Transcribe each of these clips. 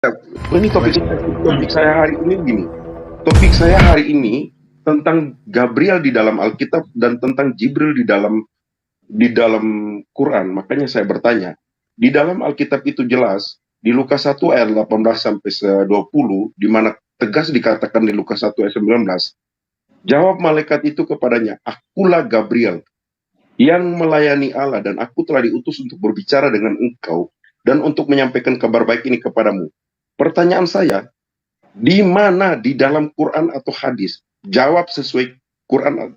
Ini topik saya hari ini gini. Topik saya hari ini tentang Gabriel di dalam Alkitab dan tentang Jibril di dalam Quran. Makanya saya bertanya, di dalam Alkitab itu jelas di Lukas 1 ayat 18 sampai 20, di mana tegas dikatakan di Lukas 1 ayat 19. Jawab malaikat itu kepadanya, "Akulah Gabriel yang melayani Allah dan aku telah diutus untuk berbicara dengan engkau dan untuk menyampaikan kabar baik ini kepadamu." Pertanyaan saya, di mana di dalam Quran atau hadis? Jawab sesuai Quran,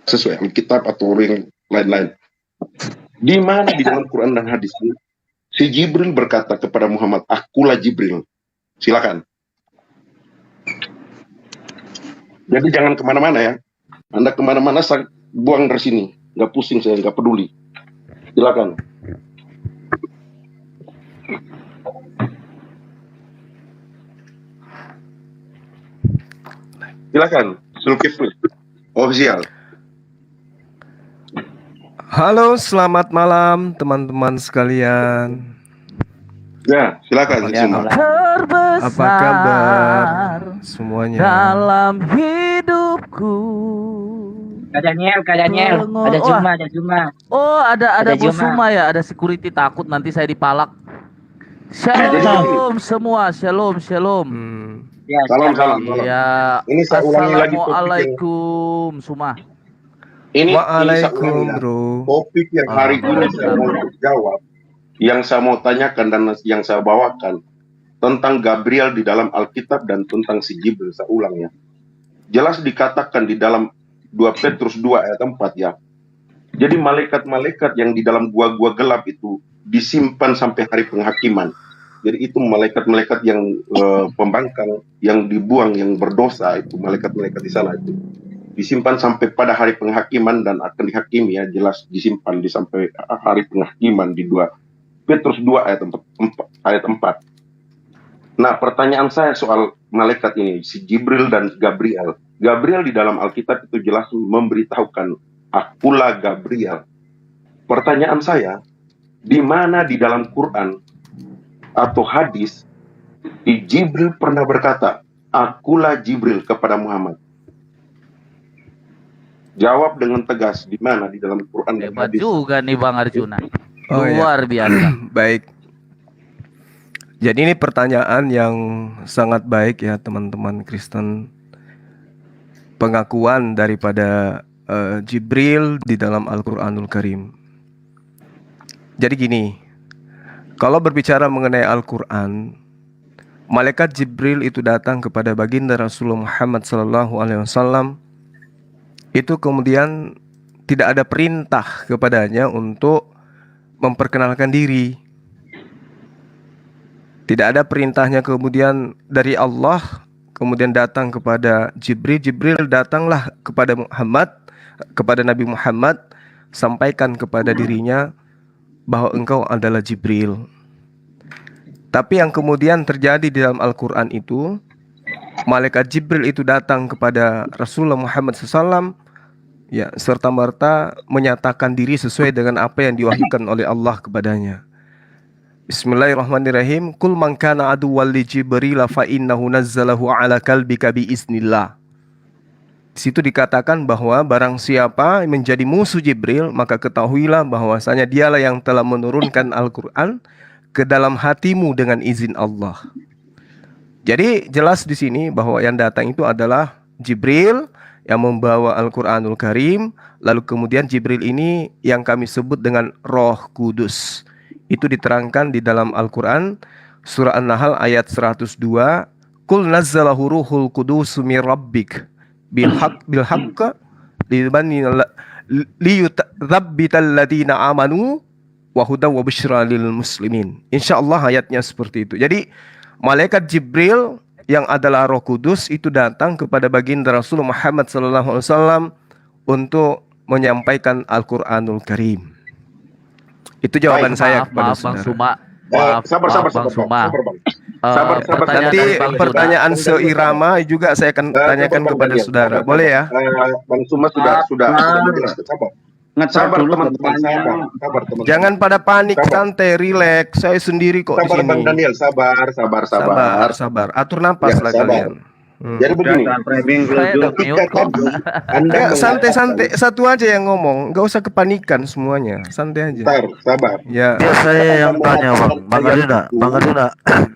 sesuai Alkitab atau yang lain-lain. Di mana di dalam Quran dan hadis ini si Jibril berkata kepada Muhammad, "Akulah Jibril"? Silakan. Jadi jangan kemana-mana ya. Anda kemana-mana saya buang dari sini. Nggak pusing saya, nggak peduli. Silakan. Silakan, Zulkifli, official. Halo, selamat malam teman-teman sekalian. Ya, silakan. Apa kabar semuanya? Dalam hidupku. Kak Daniel, ada Juma. Oh, ada Bos Juma. Suma ya, ada security, takut nanti saya dipalak. Shalom semua, shalom. Ya, Salam. Ya, Ini saya ulangi lagi assalamualaikum Suma. Ini Waalaikumsalam, bro. Topik yang hari ini saya mau jawab, yang saya mau tanyakan dan yang saya bawakan tentang Gabriel di dalam Alkitab dan tentang si Jibril. Saya ulang ya. Jelas dikatakan di dalam 2 Petrus 2 ayat 4 ya. Jadi malaikat-malaikat yang di dalam gua-gua gelap itu disimpan sampai hari penghakiman. Jadi itu malaikat-malaikat yang pembangkang, yang dibuang, yang berdosa, itu malaikat-malaikat di sana itu disimpan sampai pada hari penghakiman dan akan dihakimi ya, jelas disimpan di sampai hari penghakiman di 2 Petrus 2 ayat 4. Nah, pertanyaan saya soal malaikat ini, si Jibril dan Gabriel. Gabriel di dalam Alkitab itu jelas memberitahukan, "Akulah Gabriel." Pertanyaan saya, di mana di dalam Quran atau hadis di Jibril pernah berkata, "Akulah Jibril" kepada Muhammad? Jawab dengan tegas, di mana di dalam Quran dan Hebat hadis? juga nih Bang Arjuna. Oh, ya. Luar biasa. Baik. Jadi ini pertanyaan yang sangat baik ya teman-teman Kristen. Pengakuan daripada Jibril di dalam Al-Quranul Karim. Jadi gini, kalau berbicara mengenai Al-Quran, malaikat Jibril itu datang kepada baginda Rasulullah Muhammad SAW. Itu kemudian tidak ada perintah kepadanya untuk memperkenalkan diri. Tidak ada perintahnya kemudian dari Allah kemudian datang kepada Jibril. Jibril datanglah kepada Muhammad, kepada Nabi Muhammad, sampaikan kepada dirinya bahwa engkau adalah Jibril. Tapi yang kemudian terjadi di dalam Al-Quran itu, malaikat Jibril itu datang kepada Rasulullah Muhammad SAW, ya, serta-merta menyatakan diri sesuai dengan apa yang diwahyukan oleh Allah kepadanya. Bismillahirrahmanirrahim. Kul man kana aduwwan li Jibril fa innahu nazzalahu ala qalbika bi iznillah. Di situ dikatakan bahwa barang siapa menjadi musuh Jibril, maka ketahuilah bahwasanya dialah yang telah menurunkan Al-Quran ke dalam hatimu dengan izin Allah. Jadi jelas di sini bahwa yang datang itu adalah Jibril yang membawa Al-Quranul Karim. Lalu kemudian Jibril ini yang kami sebut dengan Roh Kudus. Itu diterangkan di dalam Al-Quran surah An-Nahl ayat 102. Kul nazzalahu ruhul kudus min rabbik bil haqq liyuthabbital ladina amanu wa hudaw wa busyra lil muslimin. Insyaallah ayatnya seperti itu. Jadi malaikat Jibril yang adalah Roh Kudus itu datang kepada baginda Rasulullah Muhammad SAW untuk menyampaikan Al-Quranul Karim. Itu jawaban saya kepada Bang saudara. Suma. Sabar, Bang Suma. Nanti pertanyaan seirama juga saya akan tanyakan kepada saudara. Boleh ya? Bang Suma sudah menjelaskan. Sabar. ngetar Sabar dulu teman-teman, bertanya. sabar teman-teman. Jangan pada panik, Sabar. santai, relax. Saya sendiri kok di Sabar Bang sini. Daniel, sabar. Sabar. Atur napas Ya, lah sabar. kalian. Jadi begini, Jangan framing Saya dulu. udah ketika mute kok. tadi Anda Ya, mengatakan, santai, satu aja yang ngomong, nggak usah kepanikan semuanya, santai aja. Bentar, sabar. Ya, Biar saya yang tanya bang, Bang Arjuna, Bang Arjuna,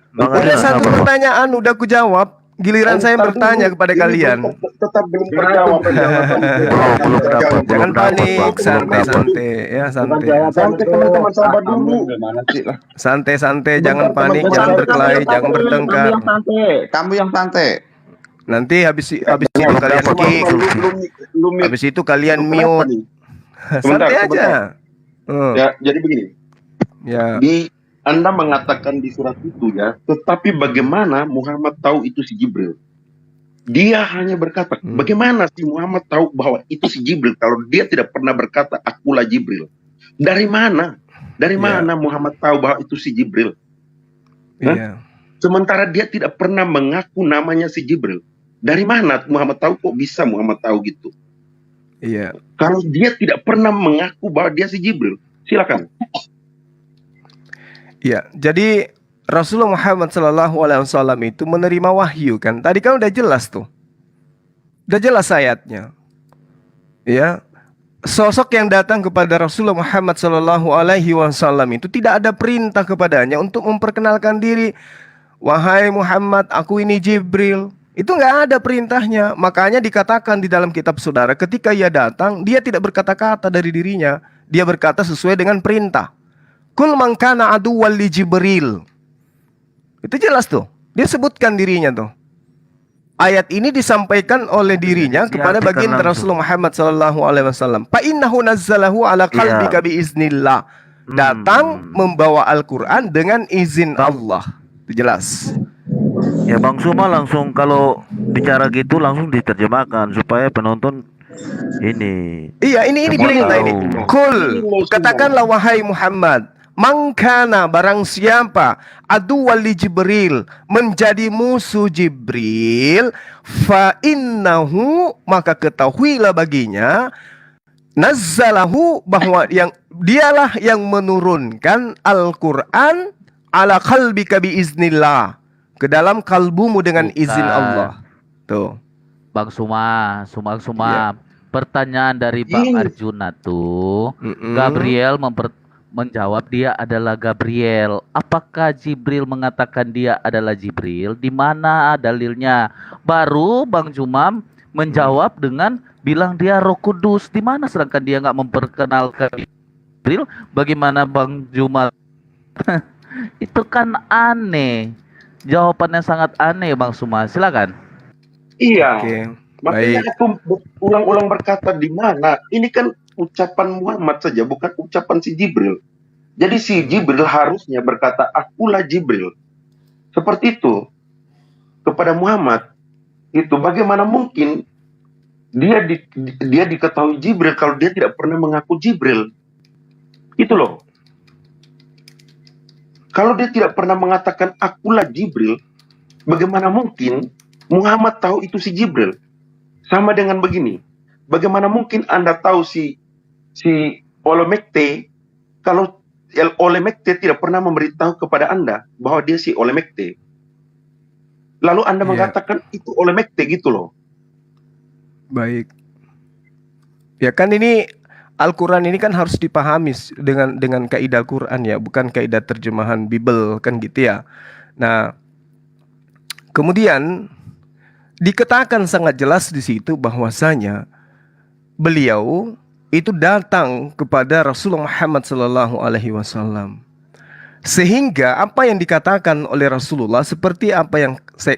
Bang udah Arjuna satu sabar. pertanyaan udah aku jawab, giliran saya Entar bertanya dulu, kepada ini kalian. tetap belum terjawab. Belum dapat, Jangan belum dapat, panik, Bang. santai, ya santai. Santai teman-teman, sabar dulu. Gimana sih lah? Santai, Bentar, jangan panik, teman-teman. jangan berkelahi, jangan bertengkar. Kamu yang santai. Nanti habis itu Belum kalian dapat, kick, Belum habis itu kalian Kenapa mute. nih? Santai aja. Sebentar. Ya, jadi begini. Ya, Anda mengatakan di surat itu ya, tetapi bagaimana Muhammad tahu itu si Jibril? Dia hanya berkata, bagaimana sih Muhammad tahu bahwa itu si Jibril kalau dia tidak pernah berkata akulah Jibril? Dari mana? Dari mana Muhammad tahu bahwa itu si Jibril? iya. Sementara dia tidak pernah mengaku namanya si Jibril. Dari mana Muhammad tahu? Kok bisa Muhammad tahu gitu? Iya. Kalau dia tidak pernah mengaku bahwa dia si Jibril, silakan. Iya, jadi Rasulullah Muhammad SAW itu menerima wahyu kan. Tadi kan udah jelas tuh. Udah jelas ayatnya. Ya. Sosok yang datang kepada Rasulullah Muhammad SAW itu tidak ada perintah kepadanya untuk memperkenalkan diri. Wahai Muhammad, aku ini Jibril. Itu nggak ada perintahnya. Makanya dikatakan di dalam kitab saudara, ketika ia datang, dia tidak berkata-kata dari dirinya. Dia berkata sesuai dengan perintah. Kul man kana aduwwan li Jibril. Itu jelas tuh. Dia sebutkan dirinya tuh. Ayat ini disampaikan oleh dirinya kepada Diartikan baginda langsung. Rasulullah Muhammad SAW. Fa innahu nazzalahu ala qalbika biiznillah. Datang membawa Al-Quran dengan izin Allah. Itu jelas. Ya Bang Suma langsung kalau bicara gitu langsung diterjemahkan supaya penonton ini. Iya, ini Semua perintah tahu. ini. Kul, katakanlah wahai Muhammad, mangkana barang siapa aduwwan li Jibril, menjadi musuh Jibril, fa innahu, maka ketahuilah baginya, nazzalahu, bahwa dialah yang menurunkan Al-Quran ala qalbika biiznillah, ke dalam kalbumu dengan izin Bukan. Allah. Tuh. Bang Suma. Iya. Pertanyaan dari Bang Ini. Arjuna tuh, Mm-mm. Gabriel menjawab dia adalah Gabriel. Apakah Jibril mengatakan dia adalah Jibril? Di mana dalilnya? Baru Bang Jumam menjawab dengan bilang dia Roh Kudus. Di mana sedangkan dia nggak memperkenalkan Jibril? Bagaimana Bang Jumam? Itu kan aneh. Jawabannya sangat aneh Bang Suma. Silakan. Iya. Oke. Makanya Baik. aku ulang-ulang berkata di mana. Ini kan ucapan Muhammad saja, bukan ucapan si Jibril. Jadi si Jibril harusnya berkata, akulah Jibril. Seperti itu. Kepada Muhammad. Itu bagaimana mungkin dia diketahui Jibril kalau dia tidak pernah mengaku Jibril. Itu loh. Kalau dia tidak pernah mengatakan akulah Jibril, bagaimana mungkin Muhammad tahu itu si Jibril? Sama dengan begini. Bagaimana mungkin Anda tahu si Olemekte kalau Olemekte tidak pernah memberitahu kepada Anda bahwa dia si Olemekte? Lalu Anda Iya. mengatakan itu Olemekte gitu loh. Baik. Ya kan ini Al-Quran ini kan harus dipahami dengan kaidah Quran ya, bukan kaidah terjemahan Bible kan gitu ya. Nah, kemudian dikatakan sangat jelas di situ bahwasanya beliau itu datang kepada Rasulullah Muhammad SAW. Sehingga apa yang dikatakan oleh Rasulullah seperti apa yang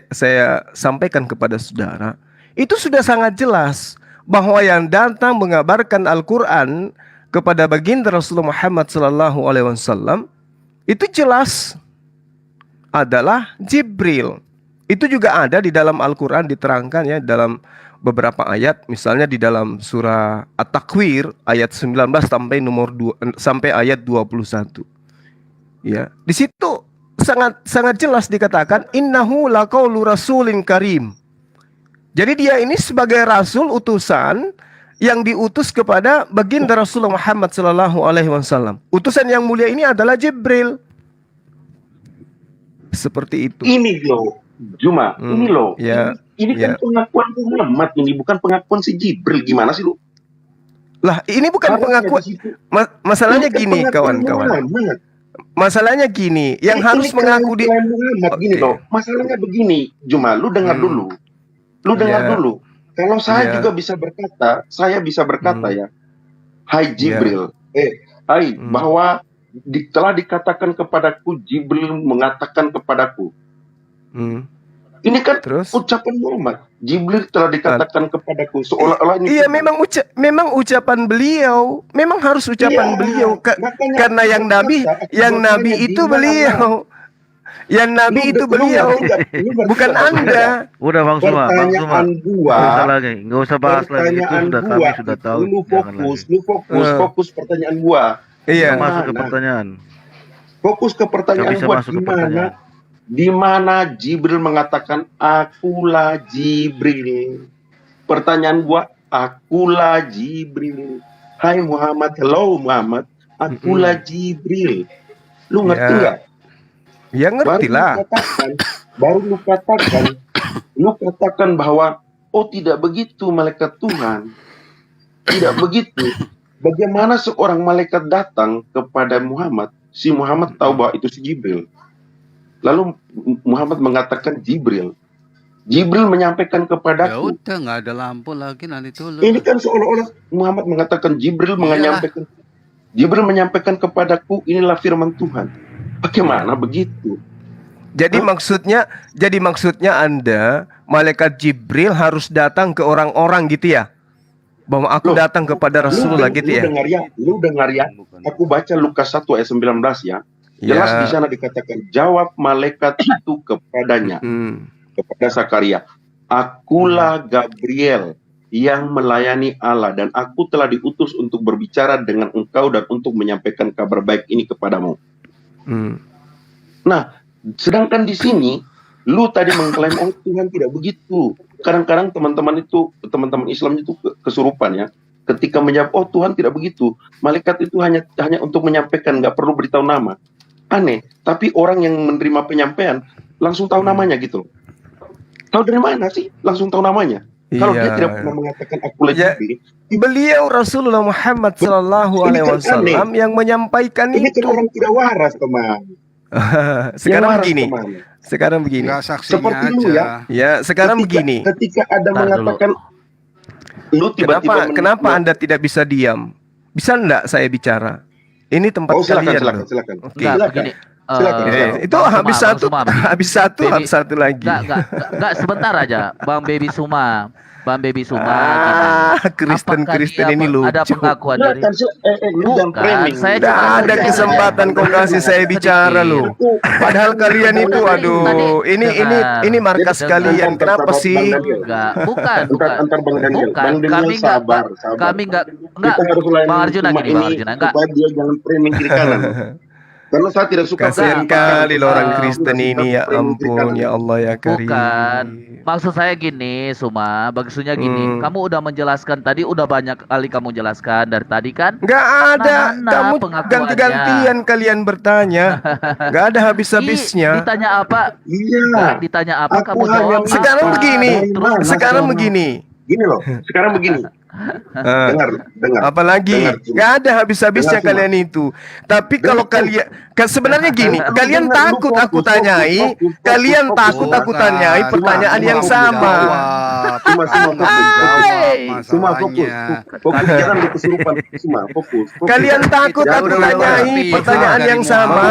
saya sampaikan kepada saudara, itu sudah sangat jelas bahwa yang datang mengabarkan Al-Quran kepada baginda Rasulullah Muhammad SAW itu jelas adalah Jibril. Itu juga ada di dalam Al-Quran diterangkan ya dalam beberapa ayat, misalnya di dalam surah At-Takwir ayat 19 sampai ayat 21. Ya, di situ sangat jelas dikatakan innahu laqaulu rasulin karim. Jadi dia ini sebagai rasul utusan yang diutus kepada baginda Rasulullah Muhammad sallallahu alaihi wasallam. Utusan yang mulia ini adalah Jibril. Seperti itu. Ini loh, Juma, ini loh. Ya. Ini kan pengakuan Muhammad, ini bukan pengakuan si Jibril. Gimana sih lu? Lah, ini bukan pengakuan. Masalahnya gini, kawan-kawan. Masalahnya gini, yang harus mengaku di Muhammad gini loh. Masalahnya begini, Juma, lu dengar dulu. Lu dengar dulu. Kalau saya juga bisa berkata, ya, hai Jibril, bahwa telah dikatakan kepadaku, Jibril mengatakan kepadaku. Ini kan ucapan Muhammad. Jibril telah dikatakan kepadaku, seolah-olah ini. Iya, memang ucapan beliau, memang harus ucapan beliau, karena yang nabi itu beliau. Yang nabi itu beliau, bukan Anda. Udah Bang Suma. Nggak usah bahas lagi, itu kami sudah tahu. Fokus pertanyaan gua. Iya. Masuk ke pertanyaan. Fokus ke pertanyaan gua, di mana Jibril mengatakan akulah Jibril. Pertanyaan gua, akulah Jibril. Hai Muhammad, hello Muhammad, akulah Jibril. Lu ngerti nggak? Ya ngerti lah. Baru lu katakan bahwa tidak begitu malaikat Tuhan. Tidak begitu. Bagaimana seorang malaikat datang kepada Muhammad, si Muhammad tahu bahwa itu si Jibril. Lalu Muhammad mengatakan Jibril. Jibril menyampaikan kepadaku. Ya udah, nggak ada lampu lagi nanti dulu. Ini kan seolah-olah Muhammad mengatakan Jibril menyampaikan kepadaku, inilah firman Tuhan. Bagaimana begitu? Jadi maksudnya Anda, malaikat Jibril harus datang ke orang-orang gitu ya? Bahwa aku datang kepada Rasulullah gitu ya? Lu dengar ya. Aku baca Lukas 1 ayat 19 ya. Jelas di sana dikatakan, jawab malaikat itu kepadanya, kepada Zakaria, akulah Gabriel yang melayani Allah, dan aku telah diutus untuk berbicara dengan engkau dan untuk menyampaikan kabar baik ini kepadamu. Nah, sedangkan di sini lu tadi mengklaim Tuhan tidak begitu. Kadang-kadang teman-teman Islam itu kesurupan ya. Ketika menjawab Tuhan tidak begitu, malaikat itu hanya untuk menyampaikan, nggak perlu beritahu nama. Aneh, tapi orang yang menerima penyampaian langsung tahu namanya gitu. Tahu dari mana sih? Langsung tahu namanya. Kalau dia tidak pernah mengatakan aku lagi beliau Rasulullah Muhammad sallallahu alaihi wasallam yang menyampaikan ini itu. Ini orang tidak waras, teman. Sekarang begini. Seperti lu ya. Ya, sekarang begini. Ketika ada mengatakan lu tiba-tiba kenapa Anda tidak bisa diam? Bisa enggak saya bicara? Ini tempat kalian. Silakan. Begini. Itu habis satu lagi. Enggak, sebentar aja, Bang Baby Suma. Kristen ini lucu. Ada pengakuan dari bukan. Saya ada kesempatan kau kasih saya bicara lu. Padahal kalian itu, aduh, ini markas kalian. Kenapa sih? Bukan. Kami enggak. Bang Arjuna enggak. Dia jangan framing kiri kanan. Karena saya tidak suka. Kasihan kali orang Kristen ini, ya ampun, ya Allah ya Karim. Bukan. Maksud saya gini, Suma, maksudnya gini. Kamu udah menjelaskan tadi, udah banyak kali kamu jelaskan dari tadi kan? Nggak ada. Kamu ganti-gantian kalian bertanya. Nggak ada habis-habisnya. Ditanya apa? Iya. Ditanya apa kamu jawab. Sekarang begini. Gini loh. Sekarang begini. Dengar. Apalagi nggak ada habis-habisnya kalian itu. Tapi kalau kalian sebenarnya gini, kalian takut aku tanyai pertanyaan yang sama. Cuma fokus. Jangan lu kesurupan. Cuma fokus. Kalian takut aku tanyai pertanyaan yang sama.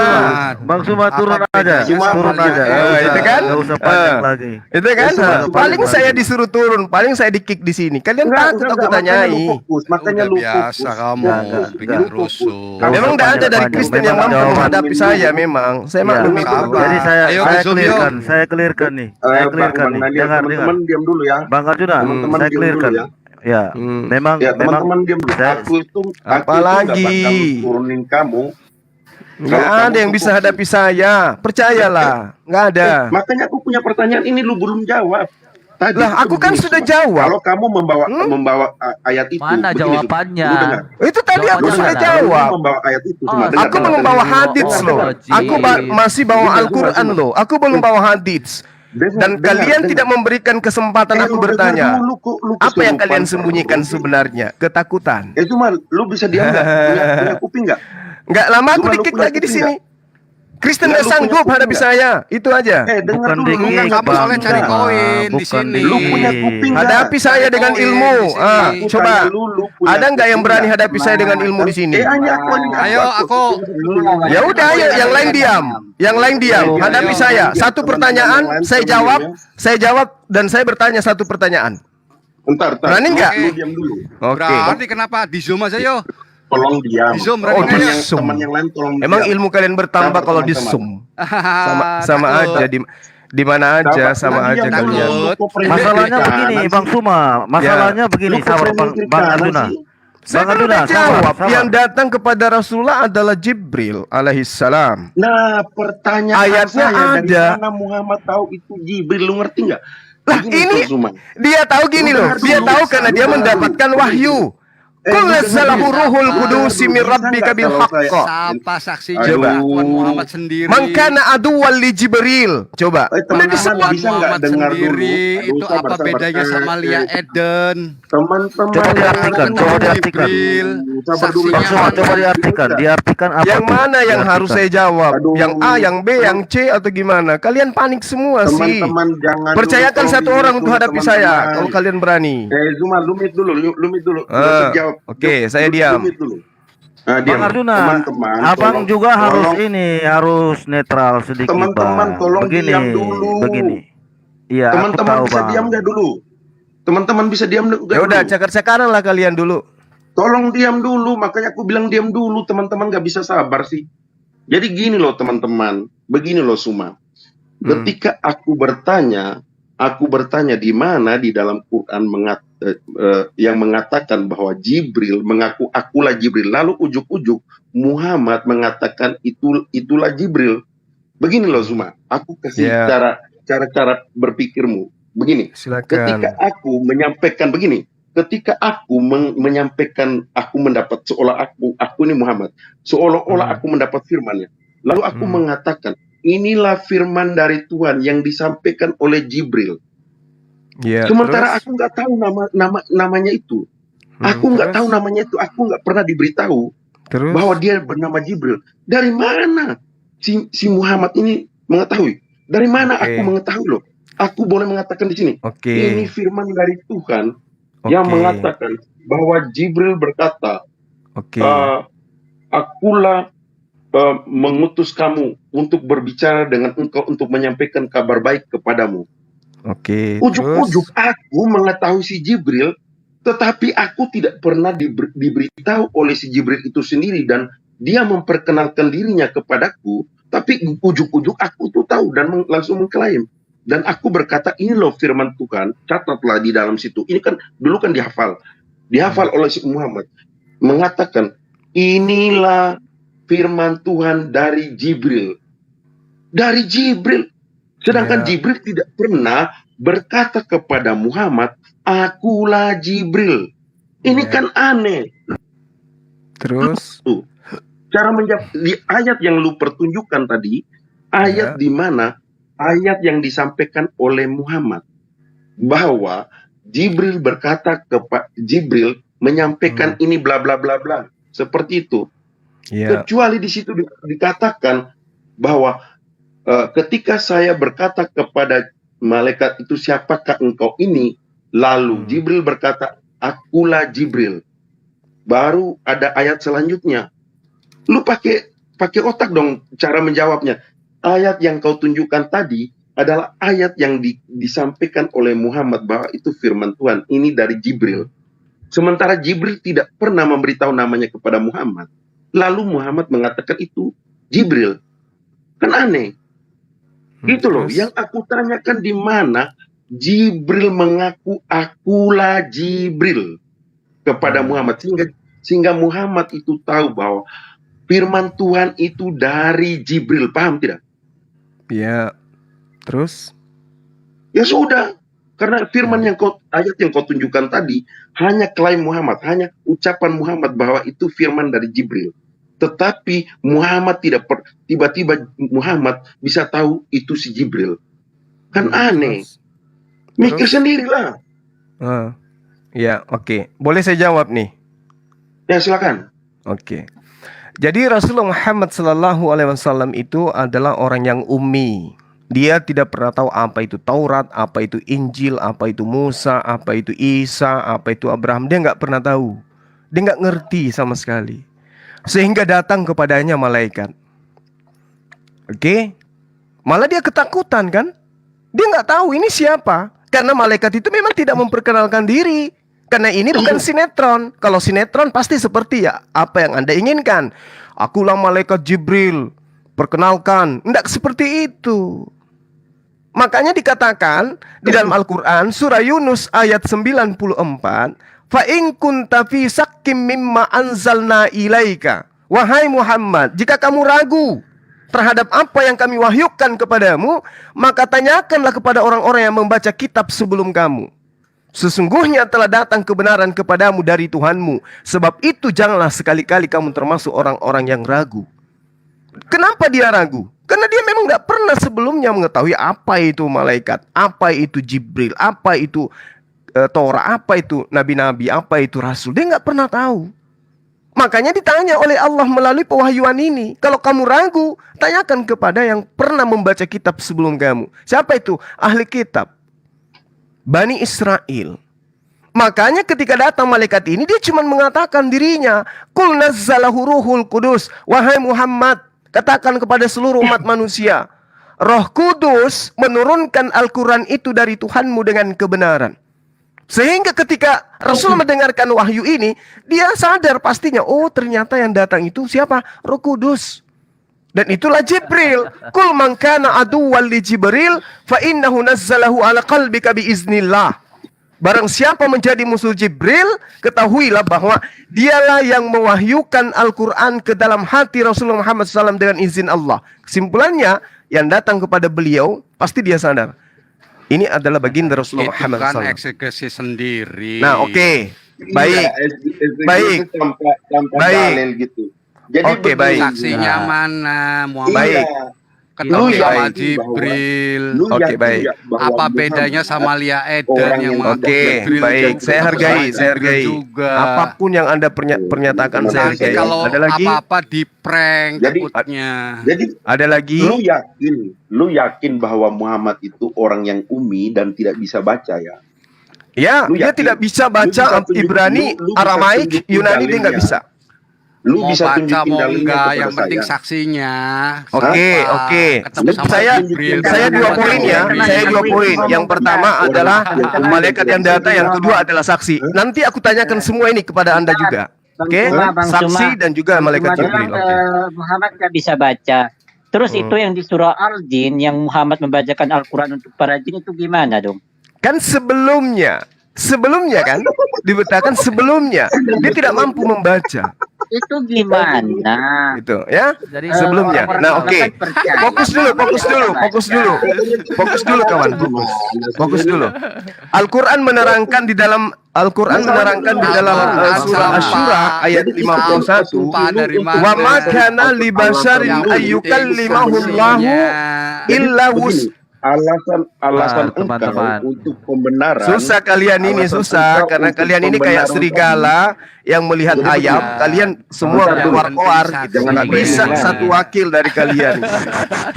Bang Suma turun aja. Itu kan? Nggak usah panjang lagi. Itu kan? Paling saya disuruh turun, paling saya di-kick di sini. Kalian takut aku tanyai. Makanya lu biasa kamu bikin rusuh. Memang tidak ada dari Kristen yang mampu menghadapi saya. Memang saya maklum itu. Jadi saya clearkan nih. Dengar. Teman-teman diam dulu ya. Bang Arjuna, saya clearkan. Ya, memang teman-teman diam dulu. Aku itu apalagi turunin kamu. Nggak ada yang bisa hadapi saya. Percayalah, nggak ada. Makanya aku punya pertanyaan ini lu belum jawab. Tadi Lah, itu aku kan begini, sudah Suma. jawab. Kalau kamu membawa ayat itu, Mana begini, Suma. jawabannya? Lu dengar. Itu tadi aku Jawabannya sudah mana? jawab. Lu membawa ayat itu, Suma. Oh, Dengar, Aku dengar, belum bawa dengar. hadits loh. Aku masih bawa Dengar, Al-Quran Zuma. loh. Aku belum bawa hadits. Dan kalian tidak memberikan kesempatan aku bertanya. Apa yang kalian sembunyikan sebenarnya? Ketakutan. Zuma, lu bisa diam nggak? Punya kuping nggak? Nggak lama aku Zuma, lu dikik punya lagi di kuping sini. Kristen Nggak, nggak lu punya sanggup kuping hadapi nggak? saya. Itu aja. Dengar Bukan dulu. dikik, Enggak, kamu Bang. soalnya cari koin di Bukan sini. Lu punya kuping nggak? Hadapi saya dengan Koin ilmu. di sini. Coba. Lu punya Ada nggak yang kuping berani nggak? hadapi saya dengan ilmu di sini? Ayo, aku. Ya udah, ayo yang lain diam. Yang lain diam. Ayo. Hadapi saya. Satu pertanyaan, saya jawab. Saya jawab dan saya bertanya satu pertanyaan. Bentar. Berani nggak? Lu diam dulu. Oke. Berarti kenapa di zoom aja yo? Tolong diam. Di zoom, Oh, berani di nggak, Teman yo? zoom. teman yang lain tolong Emang diam. ilmu kalian bertambah Sabar, kalau di teman-teman. Zoom. Sama Takut. aja di mana aja sama aja diam dulu. kalian. Lu kok Masalahnya predikat begini, kanan Bang sih? Suma. Masalahnya begini, Lu kok sabar Bang predikat Bang kanan Arjuna. sih? Saya Bang kan Arjuna, udah jawab. sabar. Yang datang kepada Rasulullah adalah Jibril alaihissalam. Nah, pertanyaan Ayatnya saya dari ada. mana Muhammad tahu itu Jibril? Lu ngerti nggak? Lah, Begini, ini Tuh, Zuma. dia tahu gini Lu loh. dengar Dia dulu. tahu karena dia Lu dengar mendapatkan dulu. wahyu. Lu Qul dengar nazzalahu dulu. ruhul Bisa qudusi min nggak rabbika bil kalau saya- haqq. Siapa saksinya Aduh. pengakuan Muhammad sendiri? Man kana aduwwan li Jibril. Coba. Udah teman-teman disebut. Pengakuan bisa nggak Muhammad dengar sendiri dulu? itu Aduh, apa sabar. bedanya sama Lia Eden? Teman-teman Coba diartikan, Pengakuan coba diartikan. Jibril, Sabar dulu. Bang saksinya Suma, mana? coba diartikan apa Yang tuh? mana yang harus saya jawab? Aduh. Yang A, yang B, yang C atau gimana? Kalian panik semua sih. Teman-teman jangan Percayakan dulu, satu tolong orang untuk dulu, hadapi teman-teman. saya kalau kalian berani. Zuma, lumit dulu. Lumit dulu. Nggak Ah, usah jawab. oke, saya diam. Lumit dulu. Nah, diam. Bang Arjuna, Teman-teman, abang tolong- juga harus tolong- ini, harus netral sedikit, Teman-teman, Bang. tolong Begini, diam dulu. begini. Iya, aku Teman-teman tahu, bisa Bang. diam nggak dulu? Teman-teman bisa diam nggak Ya udah, dulu? cakar-cakaran lah kalian dulu. Tolong diam dulu, makanya aku bilang diam dulu. Teman-teman nggak bisa sabar sih. Jadi gini loh teman-teman, begini loh Suma. Ketika aku bertanya di mana di dalam Quran yang mengatakan bahwa Jibril mengaku akulah Jibril, lalu ujuk-ujuk Muhammad mengatakan itulah Jibril. Begini loh Suma, aku kasih Ya. cara berpikirmu. Begini. Ketika Silakan. aku menyampaikan begini, ketika aku menyampaikan aku mendapat seolah aku ini Muhammad, seolah-olah aku mendapat firman-Nya. Lalu aku mengatakan, inilah firman dari Tuhan yang disampaikan oleh Jibril. Ya, Sementara terus? aku nggak tahu namanya itu. Aku nggak terus? tahu namanya itu. Aku nggak pernah diberitahu Terus? bahwa dia bernama Jibril. Dari mana si Muhammad ini mengetahui? Dari mana Oke. aku mengetahui loh? Aku boleh mengatakan di sini. Oke. Ini firman dari Tuhan yang Oke. mengatakan bahwa Jibril berkata, Oke. akulah mengutus kamu untuk berbicara dengan engkau untuk menyampaikan kabar baik kepadamu. Oke. Ujuk-ujuk aku mengetahui si Jibril, tetapi aku tidak pernah diberitahu oleh si Jibril itu sendiri dan dia memperkenalkan dirinya kepadaku, tapi ujuk-ujuk aku tuh tahu dan langsung mengklaim. Dan aku berkata, ini loh firman Tuhan, catatlah di dalam situ. Ini kan dulu kan dihafal oleh si Muhammad. Mengatakan, inilah firman Tuhan dari Jibril. Dari Jibril. Sedangkan Ya. Jibril tidak pernah berkata kepada Muhammad, akulah Jibril. Ini Ya. kan aneh. Terus? Cara menjawab di ayat yang lu pertunjukkan tadi, ayat Ya. di mana ayat yang disampaikan oleh Muhammad bahwa Jibril berkata kepada Jibril menyampaikan ini bla bla bla bla seperti itu. Ya. Kecuali di situ dikatakan bahwa ketika saya berkata kepada malaikat itu, siapakah engkau ini? Lalu Jibril berkata, akulah Jibril. Baru ada ayat selanjutnya. Lu pakai otak dong cara menjawabnya. Ayat yang kau tunjukkan tadi adalah ayat yang disampaikan oleh Muhammad bahwa itu firman Tuhan. Ini dari Jibril. Sementara Jibril tidak pernah memberitahu namanya kepada Muhammad. Lalu Muhammad mengatakan itu Jibril. Kan aneh. Gitu loh. Terus? Yang aku tanyakan di mana Jibril mengaku akulah Jibril kepada Muhammad. Sehingga Muhammad itu tahu bahwa firman Tuhan itu dari Jibril. Paham tidak? Ya. Terus? Ya sudah. Karena firman yang ayat yang kau tunjukkan tadi hanya klaim Muhammad, hanya ucapan Muhammad bahwa itu firman dari Jibril. Tetapi Muhammad tiba-tiba Muhammad bisa tahu itu si Jibril. Kan aneh. Mikir sendirilah. Ya, oke. Boleh saya jawab nih? Ya, silakan. Oke. Jadi Rasulullah Muhammad SAW itu adalah orang yang ummi. Dia tidak pernah tahu apa itu Taurat, apa itu Injil, apa itu Musa, apa itu Isa, apa itu Abraham. Dia nggak pernah tahu. Dia nggak ngerti sama sekali. Sehingga datang kepadanya malaikat. Oke? Malah dia ketakutan kan? Dia nggak tahu ini siapa. Karena malaikat itu memang tidak memperkenalkan diri. Karena ini bukan sinetron. Kalau sinetron pasti seperti ya apa yang Anda inginkan. Akulah malaikat Jibril. Perkenalkan. Tidak seperti itu. Makanya dikatakan di dalam Al-Quran surah Yunus ayat 94, fa in kunta fi sakkim mimma anzalna ilaika. Wahai Muhammad, jika kamu ragu terhadap apa yang kami wahyukan kepadamu, maka tanyakanlah kepada orang-orang yang membaca kitab sebelum kamu. Sesungguhnya telah datang kebenaran kepadamu dari Tuhanmu. Sebab itu janganlah sekali-kali kamu termasuk orang-orang yang ragu. Kenapa dia ragu? Karena dia memang gak pernah sebelumnya mengetahui apa itu malaikat, apa itu Jibril, apa itu Torah, apa itu nabi-nabi, apa itu rasul. Dia gak pernah tahu. Makanya ditanya oleh Allah melalui pewahyuan ini. Kalau kamu ragu, tanyakan kepada yang pernah membaca kitab sebelum kamu. Siapa itu? Ahli kitab, Bani Israel. Makanya ketika datang malaikat ini, dia cuma mengatakan dirinya, Qul nazzalahu ruhul kudus. Wahai Muhammad, katakan kepada seluruh umat manusia, Roh Kudus menurunkan Al-Quran itu dari Tuhanmu dengan kebenaran. Sehingga ketika Rasul mendengarkan wahyu ini, dia sadar pastinya, oh ternyata yang datang itu siapa? Roh Kudus. Dan itulah Jibril. Kul man kana aduwwan li Jibril fa innahu nazzalahu ala qalbika biiznillah. Barang siapa menjadi musuh Jibril, ketahuilah bahwa dialah yang mewahyukan Al-Quran ke dalam hati Rasulullah Muhammad SAW dengan izin Allah. Kesimpulannya, yang datang kepada beliau, pasti dia sadar. Ini adalah baginda Rasulullah Muhammad Itu kan SAW. eksekusi sendiri. Nah, oke. Baik. Baik. Tanpa Baik. dalil gitu. Jadi Oke, baik. Saksinya mana? Muhammad Baik. ketemu Oke, sama baik. Jibril. Oke, baik. Apa bedanya sama Lia Eden yang mengatakan Oke, Jibril baik. juga Saya hargai, sama saya hargai. Jibril juga. Apapun yang Anda pernyatakan, saya Nanti hargai. kalau Ada lagi? apa-apa di prank Jadi- takutnya. Jadi Ada lagi? lu yakin bahwa Muhammad itu orang yang umi dan tidak bisa baca ya? Ya, Lu dia yakin? tidak bisa Lu baca bisa tunjuk- Ibrani, lu bisa Aramaik, tunjukin Yunani dia nggak dalilnya. bisa. Lu Mau bisa baca tunjukin mau dalilnya enggak, kepada yang penting saya. saksinya. Oke, Siapa? oke. Ketemu sama Saya Jibril. saya dua Ketemu poin sama ya. Jibril. Saya dua poin. Yang pertama adalah malaikat yang datang, yang kedua adalah saksi. Nanti aku tanyakan semua ini kepada Anda juga. Oke? Bang Saksi Suma. dan juga malaikat Cuma Jibril. bilang, Oke. Muhammad nggak bisa baca. Terus itu yang di surah Al-Jin yang Muhammad membacakan Al-Quran untuk para jin itu gimana dong? Kan sebelumnya kan diberitakan sebelumnya dia tidak mampu membaca. Itu gimana? Gitu ya. Jadi Sebelumnya. Orang-orang Nah, oke. kan percaya. Fokus dulu kawan. Fokus dulu. Al-Quran menerangkan di dalam surah Asy-Syura ayat 51, Sumpah dari mana? wa ma kana li basharin Yang ayyukallimahullahu illa wus. Alasan Nah, engkau teman-teman. untuk pembenaran. Susah kalian ini, alasan susah engkau karena untuk kalian ini kayak pembenaran serigala yang melihat Jadi ayam, begini. kalian semua Jangan keluar-keluar penting gitu. saksi. Nggak bisa Jangan. satu wakil dari kalian.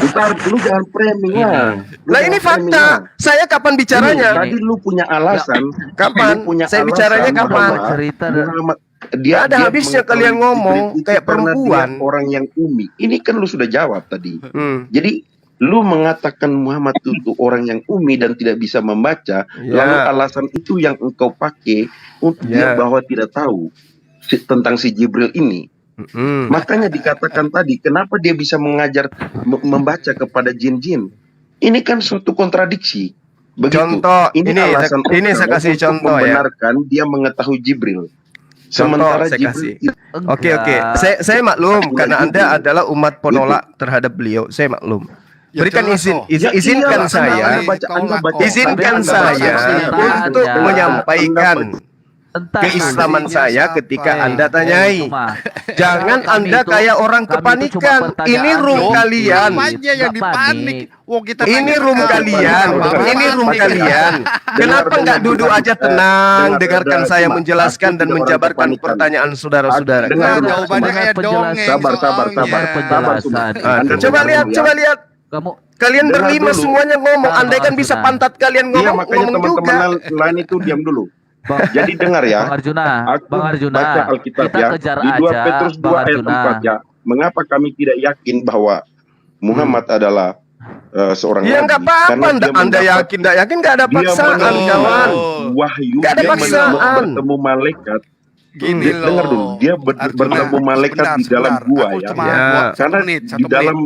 Ntar lu jangan framing lah. Lu Lah ini jangan framing fakta. lah. Saya kapan bicaranya? Tadi lu punya alasan. Kapan? Lu punya Saya alasan bicaranya kapan? bahwa Cerita Muhammad Nggak ada habisnya mengetahui kalian ngomong Jibril itu kayak karena dia perempuan. orang yang umi. Ini kan lu sudah jawab tadi. Jadi Lu mengatakan Muhammad itu orang yang umi dan tidak bisa membaca, lalu alasan itu yang engkau pakai untuk dia bahwa tidak tahu tentang si Jibril ini. Makanya dikatakan tadi, kenapa dia bisa mengajar membaca kepada jin-jin? Ini kan suatu kontradiksi. Begitu. Contoh, ini alasan ini saya engkau kasih untuk contoh ya. membenarkan dia mengetahui Jibril. Contoh Sementara saya Jibril kasih. Oke. Saya maklum karena Anda adalah umat penolak terhadap beliau. Saya maklum. Ya berikan jelas izin, toh. izinkan iyalah, saya, Anda baca. izinkan Anda saya baca untuk aja. menyampaikan Entah keislaman saksinya saya siapa? ketika Anda tanyai. Cuma Jangan Kami Anda itu- kayak orang kami itu cuma kepanikan. pertanyaan Ini room dong. kalian. Apanya yang Nggak dipanik? Wong kita Ini tanya room sekarang. kalian. Bapak Ini room panik. kalian. Kenapa nggak duduk aja tenang, dengarkan saya Cuma, menjelaskan aku dan tidak orang menjabarkan kepanikan. pertanyaan saudara-saudara. Dengar Nah, dulu, jawabannya Cuma. kayak dongeng. Sabar, soalnya. penjelasan. Anda Coba dengar lihat, dulu ya. coba lihat. Kamu Kalian Dengar berlima dulu. semuanya ngomong. Sabar, Andai kan bisa Arjuna. pantat kalian Iya, ngomong, makanya ngomong teman-teman juga. lain itu diam dulu. Bang, Jadi dengar ya. Bang Arjuna, Aku Bang Arjuna, baca Alkitab kita ya. kejar Di 2 aja, Petrus 2 Bang ayat Arjuna. 4 ya. Mengapa kami tidak yakin bahwa Muhammad adalah seorang Ya nggak nabi? apa-apa. Karena dia Anda mendapat- yakin, nggak yakin, nggak ada dia paksaan, menerima kawan. wahyu, Nggak ada dia paksaan. bertemu malaikat. Gini Dia- dengar loh. dulu, dia Arjuna, bertemu malaikat di dalam sebentar. gua Aku ya. cuma Ya. satu Karena menit, di dalam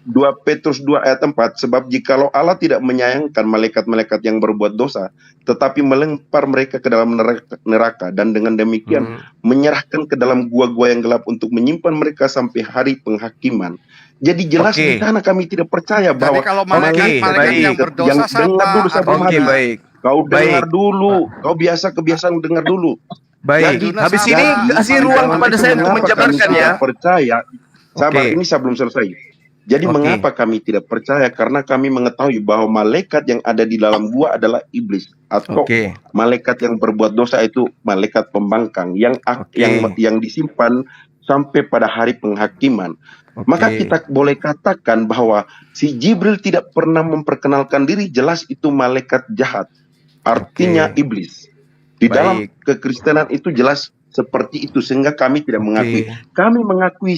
2 Petrus 2 ayat 4, sebab jikalau Allah tidak menyayangkan malaikat-malaikat yang berbuat dosa, tetapi melempar mereka ke dalam neraka, dan dengan demikian menyerahkan ke dalam gua-gua yang gelap untuk menyimpan mereka sampai hari penghakiman. Jadi jelas Oke. di sana kami tidak percaya Jadi bahwa kalau Oke, malaikat baik. yang berdosa Yang dengar dulu siapa? sebelum Oke, habis. baik. Kau dengar Baik. dulu, kau kebiasaan dengar dulu. Baik. Arjuna, Habis sabar. ini kasih ruang Jadi, kepada saya untuk mengapa menjabarkan kami ya. tidak percaya. Sabar, Oke. ini saya belum selesai. Jadi Oke. mengapa kami tidak percaya? Karena kami mengetahui bahwa malaikat yang ada di dalam gua adalah iblis, atau Oke. malaikat yang berbuat dosa itu malaikat pembangkang yang Oke. yang disimpan sampai pada hari penghakiman. Oke. Maka kita boleh katakan bahwa si Jibril tidak pernah memperkenalkan diri, jelas itu malaikat jahat. Artinya Oke. iblis. Di dalam Baik. kekristenan itu jelas seperti itu, sehingga kami tidak mengakui. Kami mengakui,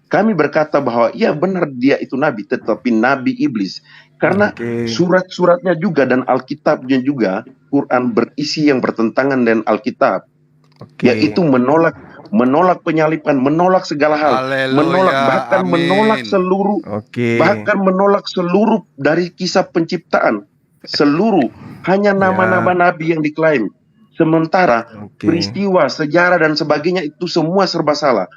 kami berkata bahwa ya benar dia itu nabi, tetapi nabi iblis. Karena Oke. surat-suratnya juga dan Alkitabnya juga, Quran berisi yang bertentangan dengan Alkitab, Oke. yaitu menolak penyalipan, menolak segala hal, Haleluya, menolak bahkan amin. menolak seluruh, Oke. bahkan menolak seluruh dari kisah penciptaan, seluruh hanya nama-nama nabi yang diklaim. Sementara Oke. peristiwa, sejarah dan sebagainya itu semua serba salah.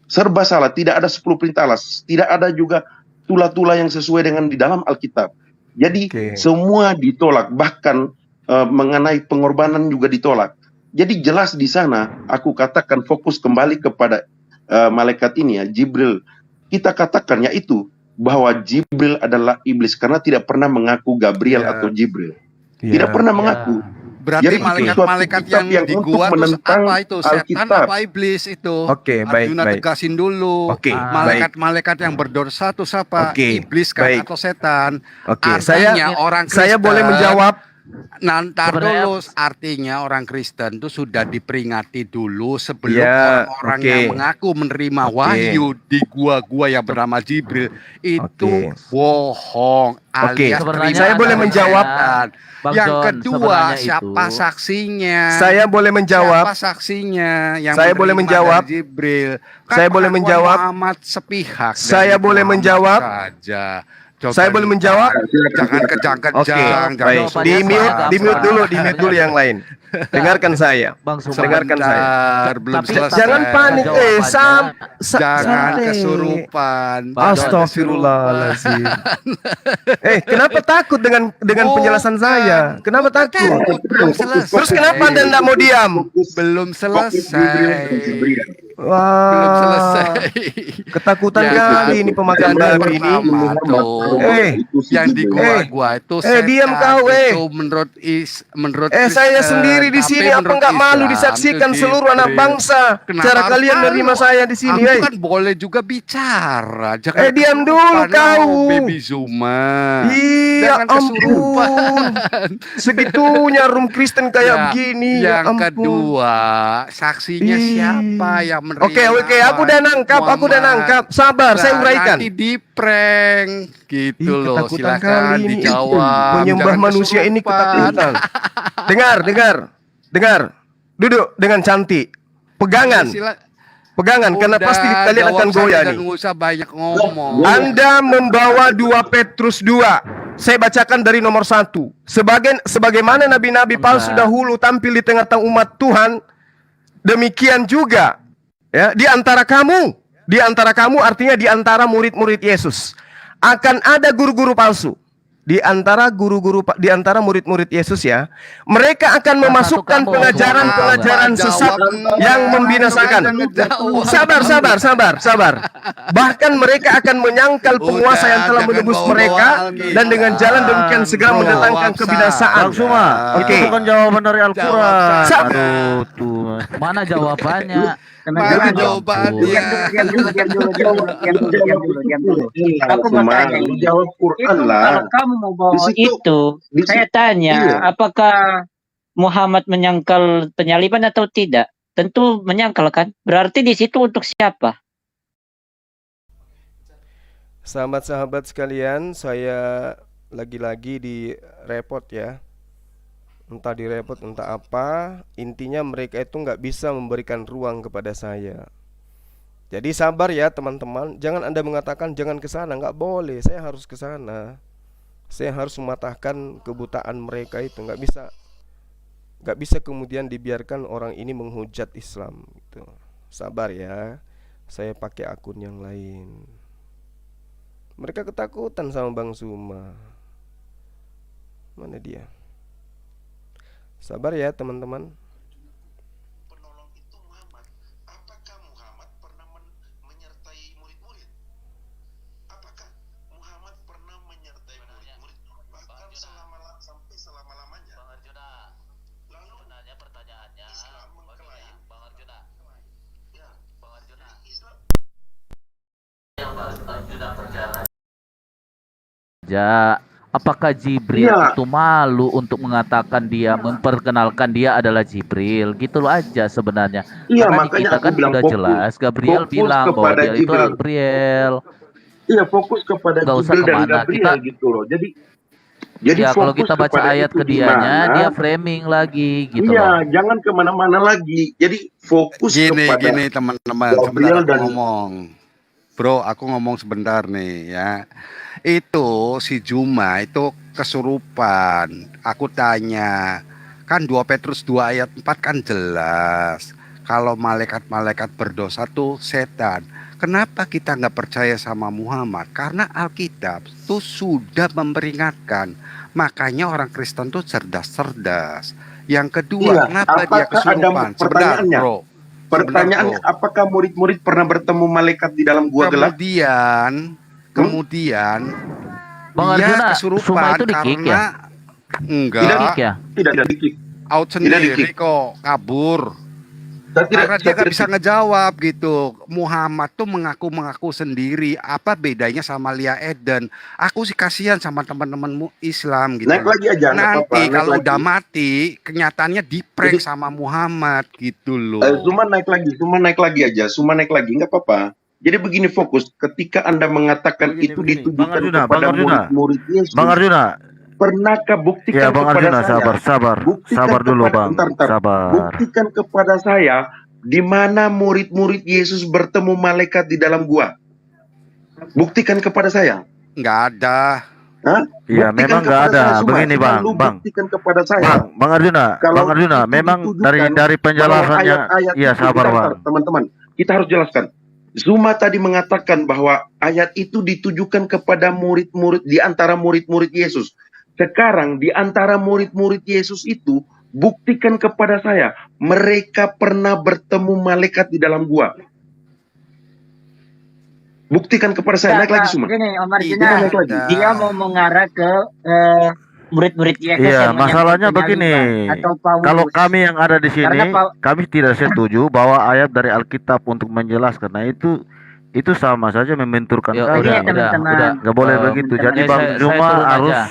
Serba salah, tidak ada 10 perintah Allah, tidak ada juga tula-tula yang sesuai dengan di dalam Alkitab. Jadi Oke. semua ditolak, bahkan mengenai pengorbanan juga ditolak. Jadi jelas di sana aku katakan fokus kembali kepada malaikat ini ya, Jibril. Kita katakan yaitu bahwa Jibril adalah iblis karena tidak pernah mengaku Gabriel Ya. atau Jibril. Ya. Tidak pernah mengaku. Berarti Jadi itu malaikat-malaikat suatu kitab yang yang di untuk gua itu menentang apa itu? Setan Alkitab. apa iblis itu? Oke, baik, Arjuna baik. tegasin dulu. Oke, Malaikat-malaikat yang berdosa itu siapa? Oke, Iblis kan baik. atau setan? Oke, Artinya orang saya boleh Kristen- menjawab. Nanti Sebenarnya- dulu, artinya orang Kristen itu sudah diperingati dulu sebelum Ya, orang-orang oke. yang mengaku menerima Oke. wahyu di gua-gua yang bernama Jibril itu Oke. bohong Oke, alias sebenarnya terima saya boleh dari menjawab. setan. Bang Yang John, kedua, sebenarnya siapa itu- saksinya? Saya boleh menjawab. Siapa saksinya yang Saya boleh menerima menjawab. dari Jibril? Saya boleh pengakuan menjawab. Muhammad sepihak. Saya dari boleh Muhammad menjawab. saja. Coba Saya boleh menjawab. Jangan Oke, kejang-kejang. jangan baik. suruh Di mute, apa. di mute dulu, di mute dulu yang lain. Dengarkan saya. Bang Suma. Dengarkan saya. Sebentar, belum Tapi- selesai. Jangan panik, Jawabannya- Jangan santai. kesurupan. Astagfirullahaladzim. Kenapa takut dengan penjelasan saya? Kenapa takut? Belum selesai. Terus kenapa Anda tidak mau diam? Belum Fokus Jibril dan selesai. Jibril. Belum Wah, selesai. ketakutan Yang kali ini pemakan yang babi ini. pertama tuh, Itu si yang di Jibril. gua itu diam setan. kau, Itu menurut Saya Kristen. sendiri di Tapi sini apa menurut nggak malu Islam disaksikan itu seluruh anak Jibril. bangsa? Kenapa Cara harus kalian malu? menerima saya di sini, Aku kan boleh juga bicara. Jangan diam dulu kesurupan, kau. Baby Zuma. Iya Jangan kesurupan. ampun. Segitunya room Kristen kayak Ya, begini. Yang Ya ampun. kedua, saksinya Ih. siapa yang menerima? Oke, aku udah nangkap, Muhammad? Sabar, saya Nah, uraikan. Nanti di prank gitu Ih, loh. ketakutan Silakan kali ini. dijawab. Menyembah Jangan manusia ini kesurupan. ketakutan. Dengar. Duduk dengan cantik. Pegangan, karena Udah, pasti kalian jawab akan saja goyah dan nih. nggak usah banyak ngomong. Anda membawa 2 Petrus 2. Saya bacakan dari nomor 1. Sebagaimana nabi-nabi palsu dahulu tampil di tengah-tengah umat Tuhan, demikian juga ya di antara kamu artinya di antara murid-murid Yesus akan ada guru-guru palsu di antara di antara murid-murid Yesus ya. Mereka akan memasukkan pengajaran-pengajaran sesat yang membinasakan. Sabar. Bahkan mereka akan menyangkal penguasa yang telah menebus mereka, dan dengan jalan demikian segera mendatangkan kebinasaan. Bang Suma, Oke. itu bukan jawaban dari Al-Quran. Sabar. Aduh, tuh. Mana jawabannya? Mana jawabannya? Aku mau tanya ini. Jawab Quran Itu lah. kalau kamu mau bawa Di situ- itu, di saya situ- tanya, iya. apakah Muhammad menyangkal penyaliban atau tidak? Tentu menyangkal kan? Berarti di situ untuk siapa? Sahabat-sahabat sekalian, saya lagi-lagi di repot ya. Entah direpot, entah apa. Intinya mereka itu nggak bisa memberikan ruang kepada saya. Jadi sabar ya teman-teman. Jangan Anda mengatakan jangan ke sana, nggak boleh. Saya harus ke sana. Saya harus mematahkan kebutaan mereka itu. Nggak bisa kemudian dibiarkan orang ini menghujat Islam gitu. Sabar ya. Saya pakai akun yang lain. Mereka ketakutan sama Bang Suma. Mana dia? Sabar ya teman-teman. Penolong itu Muhammad. Apakah Muhammad pernah menyertai murid-murid? Apakah Muhammad pernah menyertai murid-murid? Bahkan sampai selama-lamanya. Bang Arjuna, Lalu sebenarnya pertanyaannya Islam mengklaim, Bang Arjuna, ya, Bang Arjuna, Islam yang Bang Arjuna perjalanan. Apakah Jibril Iya. itu malu untuk mengatakan dia, memperkenalkan dia adalah Jibril? Gitu loh aja sebenarnya. Iya, Karena di makanya kita aku kan bilang sudah fokus. jelas, Gabriel Fokus bilang bahwa kepada dia itu Jibril. Gabriel. Iya, fokus kepada Nggak usah Jibril dan kemana. Gabriel gitu loh. Jadi Ya kalau fokus kita baca kepada ayat itu ke dianya, di mana. dia framing lagi gitu Iya, loh. jangan kemana-mana lagi. Jadi fokus kepada Gini teman-teman, sebentar Gabriel aku dan- ngomong. Bro, aku ngomong sebentar nih ya. Itu si Juma itu kesurupan. Aku tanya, kan 2 Petrus 2 ayat 4 kan jelas. Kalau malaikat-malaikat berdosa tuh setan. Kenapa kita nggak percaya sama Muhammad? Karena Alkitab tuh sudah memperingatkan. Makanya orang Kristen tuh cerdas-cerdas. Yang kedua, Iya, kenapa dia apakah ada kesurupan? Sebentar, pertanyaannya? bro. Pertanyaannya, Sebentar, apakah murid-murid pernah bertemu malaikat di dalam gua gelap? Kemudian Bang dia Arjuna, Suma kesurupan itu di-kick karena enggak Kick ya? Tidak ada dikit. out Tidak sendiri di-kick. kok kabur. Karena dia nggak bisa ngejawab gitu. Muhammad tuh mengaku sendiri. Apa bedanya sama Lia Eden? Aku sih kasihan sama teman-temanmu Islam gitu. Naik lagi aja, nggak apa-apa, Nanti naik kalau lagi. udah mati, kenyataannya di-prank Jadi- sama Muhammad gitu loh. Cuma naik lagi aja, nggak apa-apa. Jadi begini fokus, ketika Anda mengatakan Begini, itu begini. ditujukan Bang Arjuna, kepada Bang Arjuna. murid-murid Yesus, Bang Arjuna, pernahkah buktikan ya Bang kepada Arjuna, saya? sabar Buktikan sabar dulu kepada- Bang, bentar. sabar. Buktikan kepada saya di mana murid-murid Yesus bertemu malaikat di dalam gua. Buktikan kepada saya. Nggak ada. Hah? Iya, Buktikan memang nggak kepada ada. saya, Suma. Begini, Coba Bang, lu Bang. Buktikan kepada saya. Bang Arjuna, Kalau Bang Arjuna, itu memang ditujukan dari penjelasannya, bahwa ayat-ayat iya itu, sabar bentar, Bang. teman-teman, kita harus jelaskan. Zuma tadi mengatakan bahwa ayat itu ditujukan kepada murid-murid di antara murid-murid Yesus. Sekarang di antara murid-murid Yesus itu, buktikan kepada saya mereka pernah bertemu malaikat di dalam gua. Buktikan kepada saya. Naik lagi Suma. Gini, Omar Tidak Juna, naik lagi. dia mau mengarah ke murid-murid Yesus Iya, yang masalahnya menyangkut begini. penyaliban atau Paulus. Kalau kami yang ada di sini, Karena kami tidak setuju bahwa ayat dari Alkitab untuk menjelaskan. Nah itu sama saja membenturkan Ya, kami. udah, teman-teman. Nggak boleh Eh, begitu. teman-teman. Jadi Eh, Bang saya Zuma turun harus aja.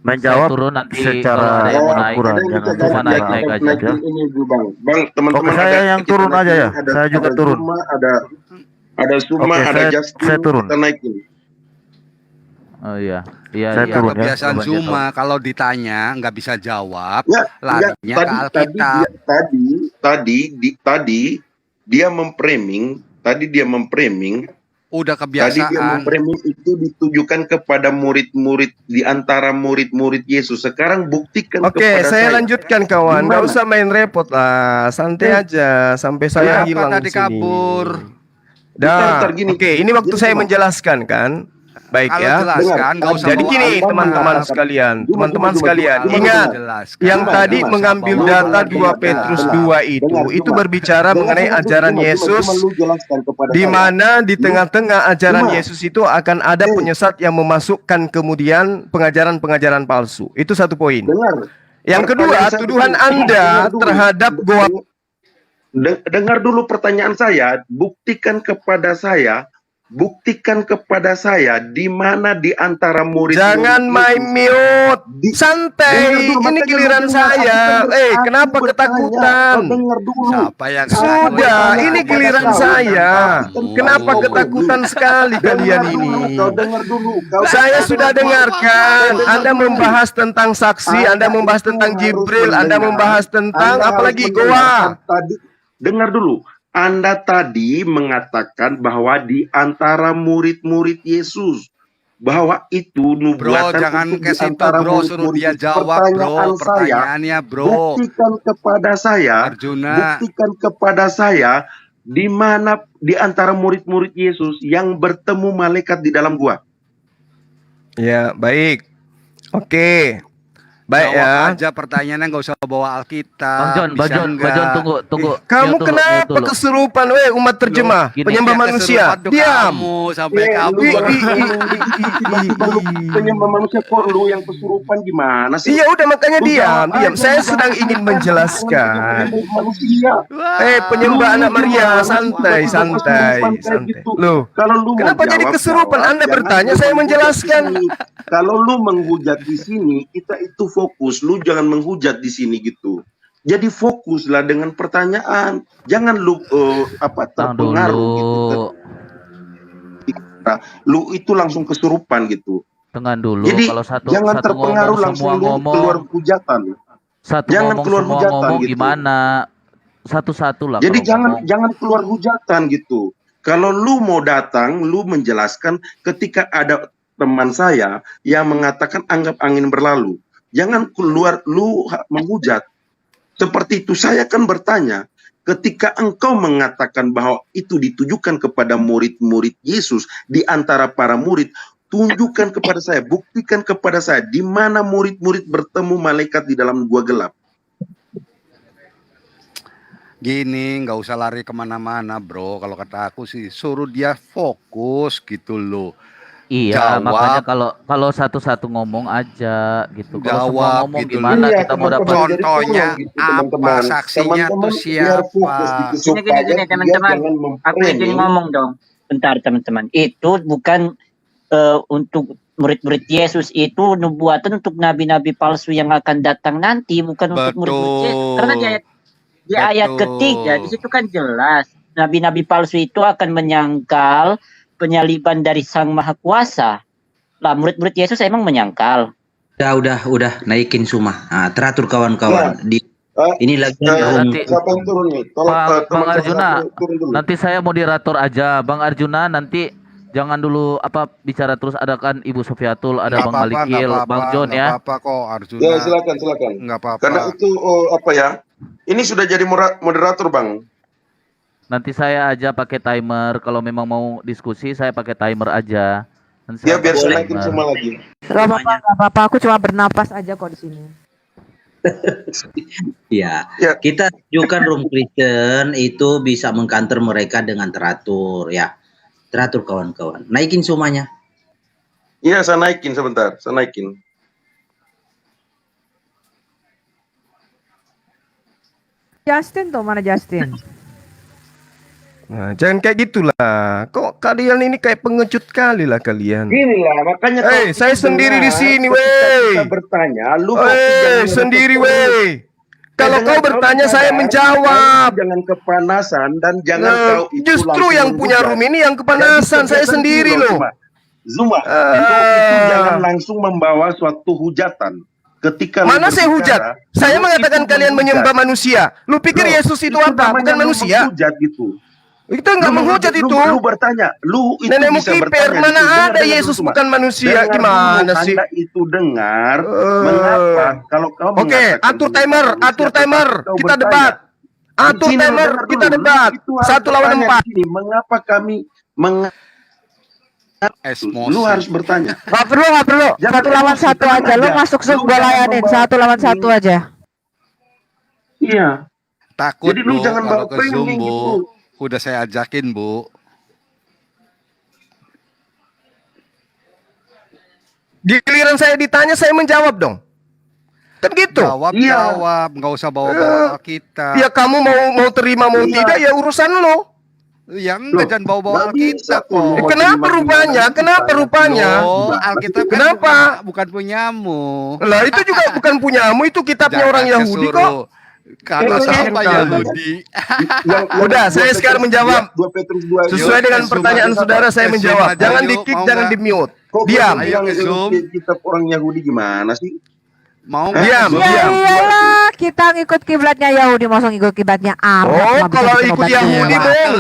menjawab Saya turun nanti secara kalau ada yang mau naik. akurat. Ada yang Jangan bisa Zuma naik terlalu aja. ya. Ini Bu Bang. Bang, teman-teman Oke, saya yang kita turun naik aja ini. ya. Saya juga turun. Zuma, ada Suma, Oke, ada saya Justin. turun. Kita naik ini. Oh iya, iya, Saya iya. turun ya. Kebiasaan Coba Zuma kalau ditanya nggak bisa jawab, Ya, larinya ke Alkitab. tadi dia memframing, Udah tadi dia kebiasaan. memframing itu ditujukan kepada murid-murid di antara murid-murid Yesus. Sekarang buktikan Oke, kepada saya lanjutkan kawan. Nggak Gimana? usah main repot lah, santai aja sampai saya Kenapa hilang tadi sini. kabur? Dah, Bentar, gini. oke. Ini waktu Gini, saya Bang. menjelaskan kan. Baik Kalau ya. jelaskan nggak usah Jadi bawa gini Alkitab. teman-teman sekalian, teman-teman sekalian, Kalau ingat jelaskan, yang nggak tadi usah mengambil bawa data 2 Alkitab. Petrus 2 itu berbicara mengenai ajaran Yesus, di mana di tengah-tengah ajaran Yesus itu akan ada penyesat yang memasukkan kemudian pengajaran-pengajaran palsu. Itu satu poin. Yang kedua, tuduhan Anda terhadap Goa. Dengar dulu pertanyaan saya, buktikan kepada saya di mana di antara murid. Jangan main mute, santai. Ini giliran saya. Kenapa ketakutan? Siapa yang Sudah, ini giliran saya. Kenapa ketakutan sekali kalian ini? Saya sudah dengarkan. Anda membahas tentang saksi, Anda membahas tentang Jibril, Anda membahas tentang apalagi Goa. Dengar dulu. Anda tadi mengatakan bahwa di antara murid-murid Yesus, bahwa itu nubuatan. Bro, jangan untuk ke situ, diantara bro. Suruh dia jawab, bro. Pertanyaannya, bro. Buktikan kepada saya, Arjuna. buktikan kepada saya di mana di antara murid-murid Yesus yang bertemu malaikat di dalam gua. Ya, baik. Oke. Baik Jawab ya. aja pertanyaannya, nggak usah bawa Alkitab. Bang John, tunggu. Kamu Tunggu kenapa dulu. kesurupan, umat terjemah, Gini, penyembah manusia? Diam. Kamu sampai Penyembah manusia kok lu yang kesurupan gimana sih? Iya udah makanya diam. Saya sedang ingin menjelaskan. Penyembah anak Maria, santai. Loh, Kalau lu kenapa jadi kesurupan? Anda bertanya, saya menjelaskan. Kalau lu menghujat di sini, kita itu fokus. Lu jangan menghujat di sini gitu. Jadi fokuslah dengan pertanyaan. Jangan lu terpengaruh gitu. Lu itu langsung kesurupan gitu. Tenang dulu. Jadi kalau jangan satu terpengaruh ngomong, langsung semua lu ngomong, keluar hujatan. Jangan keluar hujatan gitu. Gimana? Satu-satu lah. Jadi kalau jangan keluar hujatan gitu. Kalau lu mau datang, lu menjelaskan ketika ada teman saya yang mengatakan anggap angin berlalu. Jangan keluar lu menghujat. Seperti itu saya kan bertanya, ketika engkau mengatakan bahwa itu ditujukan kepada murid-murid Yesus di antara para murid, tunjukkan kepada saya, buktikan kepada saya di mana murid-murid bertemu malaikat di dalam gua gelap. Gini, nggak usah lari kemana-mana, bro. Kalau kata aku sih, suruh dia fokus gitu loh. Iya, Jawab. makanya kalau satu-satu ngomong aja gitu. Kalau semua Jawab ngomong gitu gimana Iya, kita mau dapat? teman-teman. Contohnya Gitu, apa, teman-teman. saksinya tuh Biar fokus siapa? gitu, supaya Gini, dia teman-teman. jangan Aku memframing. izin ngomong dong. Bentar teman-teman. Itu bukan untuk murid-murid Yesus, itu nubuatan untuk nabi-nabi palsu yang akan datang nanti, bukan untuk murid-murid Yesus. Karena di ayat ketiga di situ kan jelas nabi-nabi palsu itu akan menyangkal penyaliban dari Sang Maha Kuasa. Lah murid-murid Yesus emang menyangkal. Udah naikin semua. Nah, teratur kawan-kawan. Ini lagi nanti Siapa yang turun nih? Bang teman Arjuna, turun dulu. nanti saya moderator aja. Bang Arjuna nanti jangan dulu bicara terus, ada kan Ibu Sofiatul, ada Nggak Bang apa-apa, Alikil, nggak Bang apa-apa, John nggak ya. apa-apa kok, Arjuna. Ya silakan. Nggak apa-apa. Karena itu ini sudah jadi moderator Bang. Nanti saya aja pakai timer. Kalau memang mau diskusi saya pakai timer aja. Nanti Ya saya biar pakai saya naikin timer. semua lagi. Gak apa-apa, aku cuma bernapas aja kok di sini. ya. Ya. Kita tunjukkan room Kristen itu bisa mengkanter mereka dengan teratur ya. Teratur kawan-kawan. Naikin semuanya. Iya, saya naikin sebentar. Saya naikin. Justin tuh, mana Justin? Nah, jangan kayak gitulah. Kok kalian ini kayak pengecut kali lah kalian. Inilah makanya saya sendiri di sini, weh. Kita bertanya, lu Sendiri, weh. Kalau kau bertanya, saya menjawab. Jangan kepanasan dan jangan kau itu Justru langsung yang punya menghujat. room ini yang kepanasan. Jadi, Saya sendiri loh. Zuma, lu itu jangan langsung membawa suatu hujatan. Ketika lu Mana saya berbicara, hujat? Saya lu mengatakan itu kalian menghujat. menyembah manusia. Lu pikir Loh, Yesus itu apa? namanya Bukan lu manusia. menghujat gitu. Itu enggak menghujat itu. Lu bertanya, lu itu Nenekmu bisa kiper, bertanya. mana gitu. ada Dengar Yesus dulu, bukan manusia? Dengar Gimana dulu, sih? Anda itu dengar mengapa kalau kau Oke, mengatakan atur manusia, timer. kau Kita bertanya. debat. Atur Sini, timer, dengar kita dulu. debat. Lu itu harus 1 lawan bertanya 4. di sini, mengapa kami Emosi. Lu harus bertanya. Gak perlu. Jangan 1 lawan emosi, 1 tenang aja. Lu aja. masuk Zoom Lu gue jangan layanin. membawa 1 lawan 1 aja. Iya. Takut Jadi lu Bu jangan kalau bawa ke Zoom framing Bu. gitu. Udah saya ajakin Bu. Giliran saya ditanya, saya menjawab dong. Kan gitu. Iya. Jawab, nggak usah bawa-bawa kita. Ya kamu mau terima mau Iya. tidak ya urusan lo. Ya enggak, Loh, jangan bawa-bawa nggak bisa Alkitab kok. kok. Kenapa rupanya? Kenapa rupanya? Loh, Alkitab kan Kenapa? bukan punyamu. Lah itu juga bukan punyamu, itu kitabnya orang Yahudi kok. Kata Oke. siapa Yahudi? Udah, saya sekarang menjawab. 2 Petrus 2 Sesuai dengan pertanyaan saudara saya menjawab. Zoom aja, Jangan yuk. di-kick, Mau jangan nggak? di-mute. Kok Diam. Ayo ke Zoom. Kitab orang Yahudi gimana sih? Mau Diam, nggak? Ya diam. iyalah, kita ngikut kiblatnya Yahudi, masa ngikut kiblatnya Arab. Oh, Nggak bisa kalau ketemu ikut batu. Yahudi,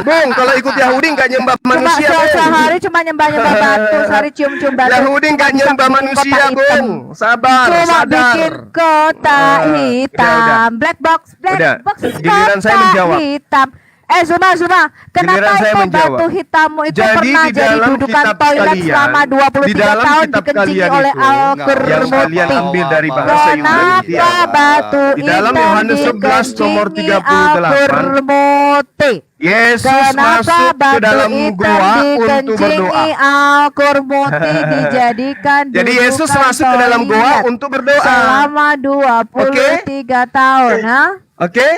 Bung, kalau ikut Yahudi nggak nyembah Cuma manusia, Bung. sehari cuma nyembah batu, sehari cium-cium batu. Yahudi nggak Cuma bisa nyembah bikin manusia, kota hitam. Bung. Sabar, Cuma sadar. bikin kota hitam, udah. black box, Udah, box, giliran saya kota menjawab. hitam. Zuma, Giliran kenapa saya itu menjawab. batu hitammu itu Jadi pernah di jadi dalam dudukan kitab toilet kalian, selama di 23 dalam tahun kitab dikencingi kalian oleh itu, Al-Qur'an. yang kalian ambil dari bahasa Yunani, Kenapa ya. batu Di dalam hitam Yohanes 11 nomor dikencingi 38, Al-Qurmuti? Yesus Kenapa masuk ke batu dalam hitam gua untuk berdoa. dikencingi Al-Qurmuti dijadikan Jadi Yesus dudukan masuk ke dalam gua toilet untuk berdoa. selama 23 tahun, ha? Oke?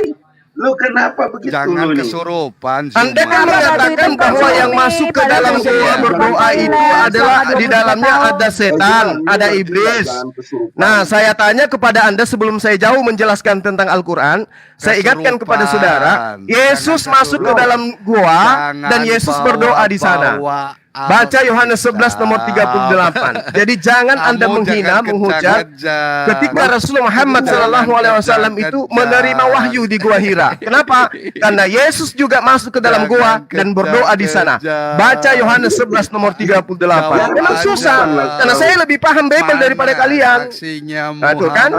Lu kenapa begitu Jangan lu nih? kesurupan. Anda kan Kenapa mengatakan batu hitam bahwa yang tersembunyi masuk ke pada dalam dudukan gua berdoa toilet itu selama adalah di 23 dalamnya tahun? ada setan, ada iblis. Nah, saya tanya kepada Anda sebelum saya jauh menjelaskan tentang Al-Quran, saya ingatkan kepada saudara, Yesus masuk ke dalam gua dan Yesus berdoa di sana. Baca Yohanes 11 nomor 38. Jadi jangan Anda menghina, menghujat ketika Rasulullah Muhammad SAW itu menerima wahyu di Gua Hira. Kenapa? Karena Yesus juga masuk ke dalam gua dan berdoa di sana. Baca Yohanes 11 nomor 38. Memang susah, karena saya lebih paham Bible daripada kalian. Nah, tuh kan,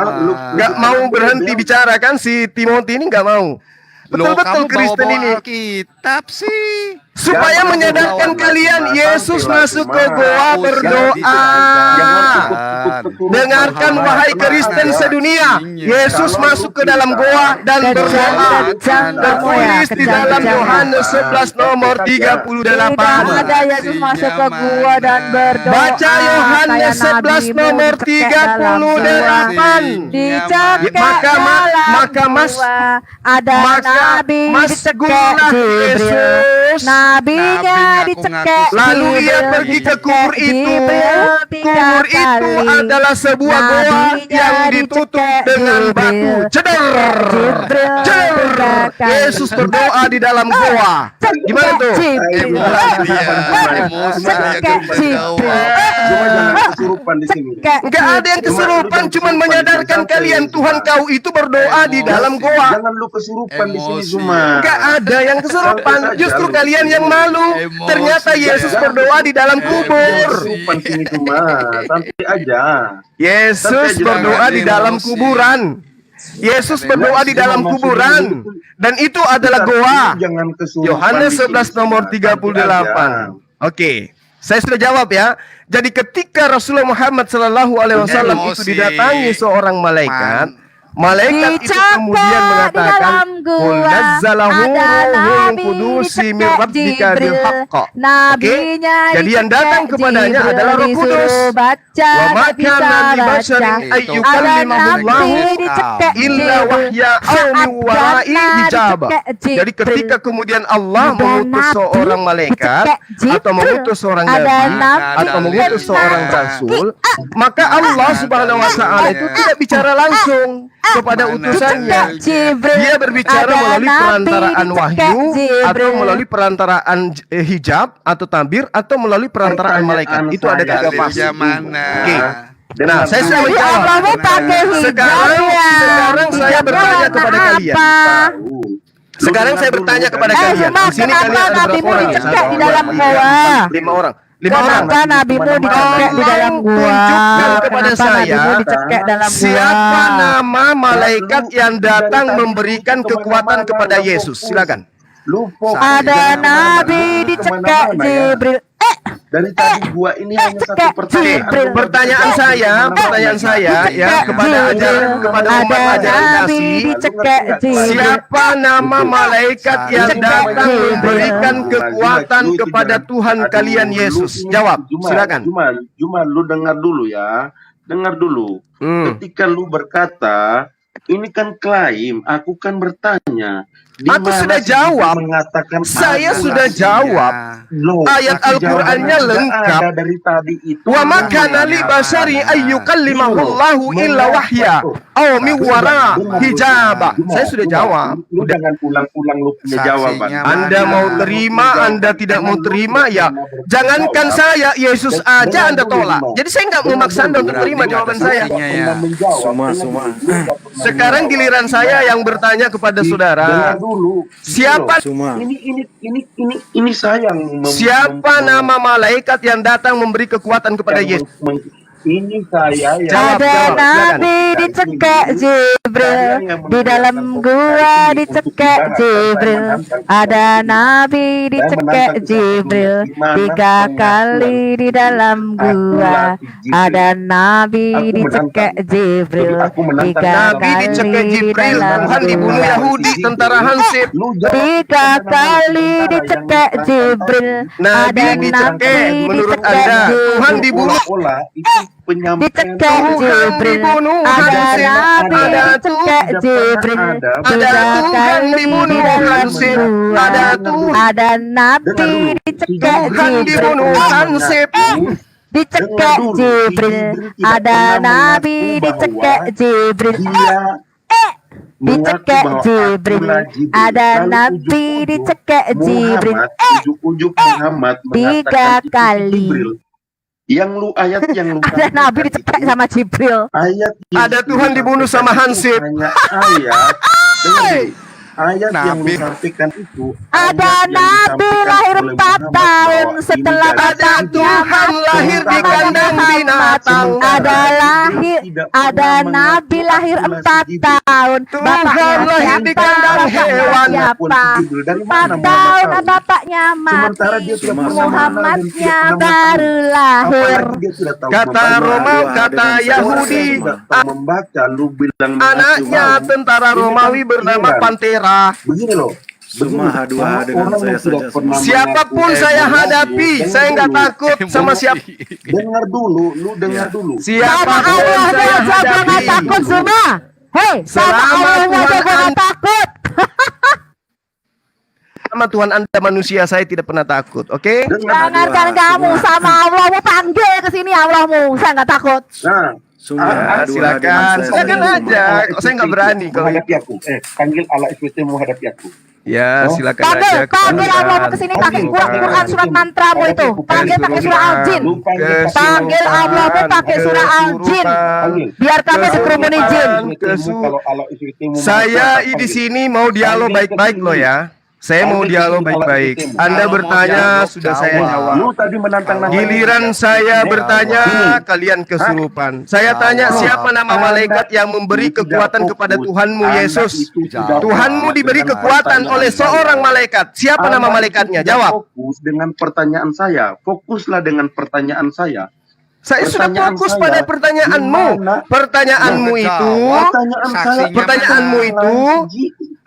nggak mau berhenti bicara kan si Timothy ini nggak mau. Betul-betul Kristen ini. Kitab sih. Supaya menyadarkan kalian Yesus masuk ke goa berdoa. Dengarkan wahai Kristen sedunia, Yesus masuk ke dalam goa dan berdoa. Tertulis di dalam Yohanes 11 nomor 38. Tidak ada Yesus masuk ke gua dan berdoa. Baca Yohanes 11 nomor 38. Dicekek Maka Mas ada nabi Mas dicekek gunalah Jibril. Yesus. Nabinya dicekek Lalu ia Jibril. pergi ke kubur itu. Jibril 3 Kubur itu kali. adalah sebuah goa Nabinya yang ditutup dicekek dengan Jibril. batu. Ceder. Jibril Ceder. 3 kali. Yesus berdoa di dalam goa. Gimana tuh? Jibril. Cekek Jibril. Cuma jangan kesurupan di sini. Enggak ada yang kesurupan, cuman menyadarkan kalian Tuhan kau itu berdoa di dalam goa. Jangan lu kesurupan di sini Emosi. cuma. Enggak ada yang kesurupan, justru kalian yang malu. Ternyata Yesus berdoa di dalam kubur. Kesurupan sini cuma. Santai aja. Yesus berdoa di dalam kuburan. Yesus berdoa di dalam kuburan. Dan itu adalah goa. Jangan kesurupan. Yohanes di sini. 11 nomor 38. Oke, saya sudah jawab ya. Jadi ketika Rasulullah Muhammad SAW itu didatangi seorang malaikat, malaikat itu kemudian mengatakan, "Qul nazzalahu ruhul qudus min rabbika bil haqq." Oke? Jadi yang datang kepadanya adalah Roh Kudus. Wa ma kana li basharin ay yukallimahullahu illa wahya aw min wara'i hijab. Jadi ketika kemudian Allah mengutus seorang malaikat atau mengutus seorang nabi atau mengutus seorang rasul, maka Allah Subhanahu wa taala itu tidak bicara langsung kepada utusannya. Dia berbicara melalui perantaraan wahyu atau melalui perantaraan hijab atau tabir atau melalui perantaraan malaikat. Itu ada 3 fase. Oke. Nah, saya sudah menjawab. Kamu pakai hijab Sekarang saya bertanya kepada kalian. Sekarang saya bertanya kepada kalian. Zuma, Di sini kalian ada nabimu berapa orang? dicekek di dalam goa? 5 orang. 5 orang. Kenapa nabimu dicekek di dalam gua? Tunjukkan kepada Kenapa saya nabimu dicekek dalam gua? siapa nama malaikat yang datang memberikan kekuatan kepada Yesus. Silakan. Lu fokus Ada jangan nabi kemana-mana dicekek ya. Jibril. Dari tadi gua ini hanya satu cekek pertanyaan. Jibril. Pertanyaan saya ya kepada ajaran kepada umat Ada ajaran nabi kasih. dicekek Jibril. Siapa nama malaikat yang datang memberikan kekuatan Lu itu kepada jangan- Tuhan aduh, kalian lu Yesus? ini- Jawab, Jumal, silakan. Jumal, lu dengar dulu ya. Dengar dulu. Ketika lu berkata, ini kan klaim, aku kan bertanya. Di Aku mana sudah sih jawab. mengatakan Saya ada sudah nasinya? jawab. Loh, Ayat tapi Al-Qur'annya jawabannya sudah lengkap. ada dari tadi itu. Wa ma kana li basari ayyukallimahullahu illa wahya aw min wara hijaba. Saya sudah jawab. Lu jangan ulang-ulang lu punya jawaban. Anda mau terima, Anda tidak mau terima, ya jangankan saya, Yesus aja Anda tolak. Jadi saya nggak memaksa Anda untuk terima jawaban saya. Semua. Sekarang giliran saya yang bertanya kepada saudara. Dulu. Siapa Ini saya yang siapa nama malaikat yang datang memberi kekuatan kepada Yesus? Ini saya yang Jawab, Ada jawab, nabi dicekek Jibril. Di dalam gua dicekek Jibril. Ada nabi dicekek Jibril. 3 kali di dalam gua. Ada nabi dicekek Jibril. 3 Nabi dicekek kali di Jibril, dalam Tuhan dibunuh gua. Yahudi, tentara Hansip. 3 kali dicekek Jibril. Nabi Ada dicekek, nabi menurut dicekek Anda Tuhan Jibril. dibunuh. penyampaian Dicekek Tuhan Jibril. dibunuh Ada Hansip. nabi Ada dicekek Jibril. Ada 3 Tuhan kali dibunuh di dalam Hansip. gua. Ada Tuhan Ada nabi dicekek Tuhan dibunuh Jibril. Hansip. Dicekek Jibril. Ada nabi dicekek Jibril. Dicekek Jibril. Ada nabi dicekek Jibril. Ujuk-ujuk Muhammad 3 kali. Yang lu ayat yang lu Ada nabi dicekek sama Jibril. ayat Ada Tuhan dibunuh sama Hansip. hanya ayat ayat yang lu sampaikan itu Ada nabi lahir 4 tahun setelah Ada bapaknya Tuhan lahir di kandang binatang. Ada nabi lahir 4 tahun. Bapaknya Tuhan lahir di siapa? kandang Bapaknya hewan. siapa? Dari 4 mana tahun Muhammad tahu? bapaknya Sementara mati. dia tidak pernah Muhammadnya mengenal dan tidak pernah baru lahir. Apalagi dia tidak tahu Kata membaca. Romawi, kata Yahudi, Tidak tahu membaca, lu bilang anaknya tentara Romawi bernama Pantera. Begini loh. Sumaha dua dengan saya saja. Siapapun saya hadapi, saya nggak takut sama siapa. Dengar dulu, lu dengar dulu. Sama Siapapun Allah saya aja gua nggak hadapi. takut semua. Hei, sama Selama Allah aja Tuhan gua nggak takut. Sama Tuhan Anda manusia, saya tidak pernah takut. Oke? Jangankan kamu sama Allah mau panggil ke sini Allahmu, saya nggak takut. Nah, Ya, silakan aja. Kok saya nggak berani kalau menghadapi aku. Panggil Allah SWT menghadapi aku. ya silakan Panggil, aja. panggil Allahmu ke sini pakai Quran surat mantramu itu. Panggil pakai surah Al-Jin. Panggil Allahmu pakai surah Al-Jin. Biar kami dikerumuni jin. Saya di sini mau dialog baik-baik loh ya. Saya mau dialog baik-baik. Anda bertanya, sudah saya jawab. Lu tadi menantang Giliran saya bertanya, kalian kesurupan. Saya tanya, siapa nama malaikat yang memberi kekuatan kepada Tuhanmu Yesus? Tuhanmu diberi kekuatan oleh seorang malaikat. Siapa nama malaikatnya? Jawab. Fokus dengan pertanyaan saya. Fokuslah dengan pertanyaan saya. Saya sudah fokus pada pertanyaanmu. Pertanyaanmu itu, pertanyaanmu itu,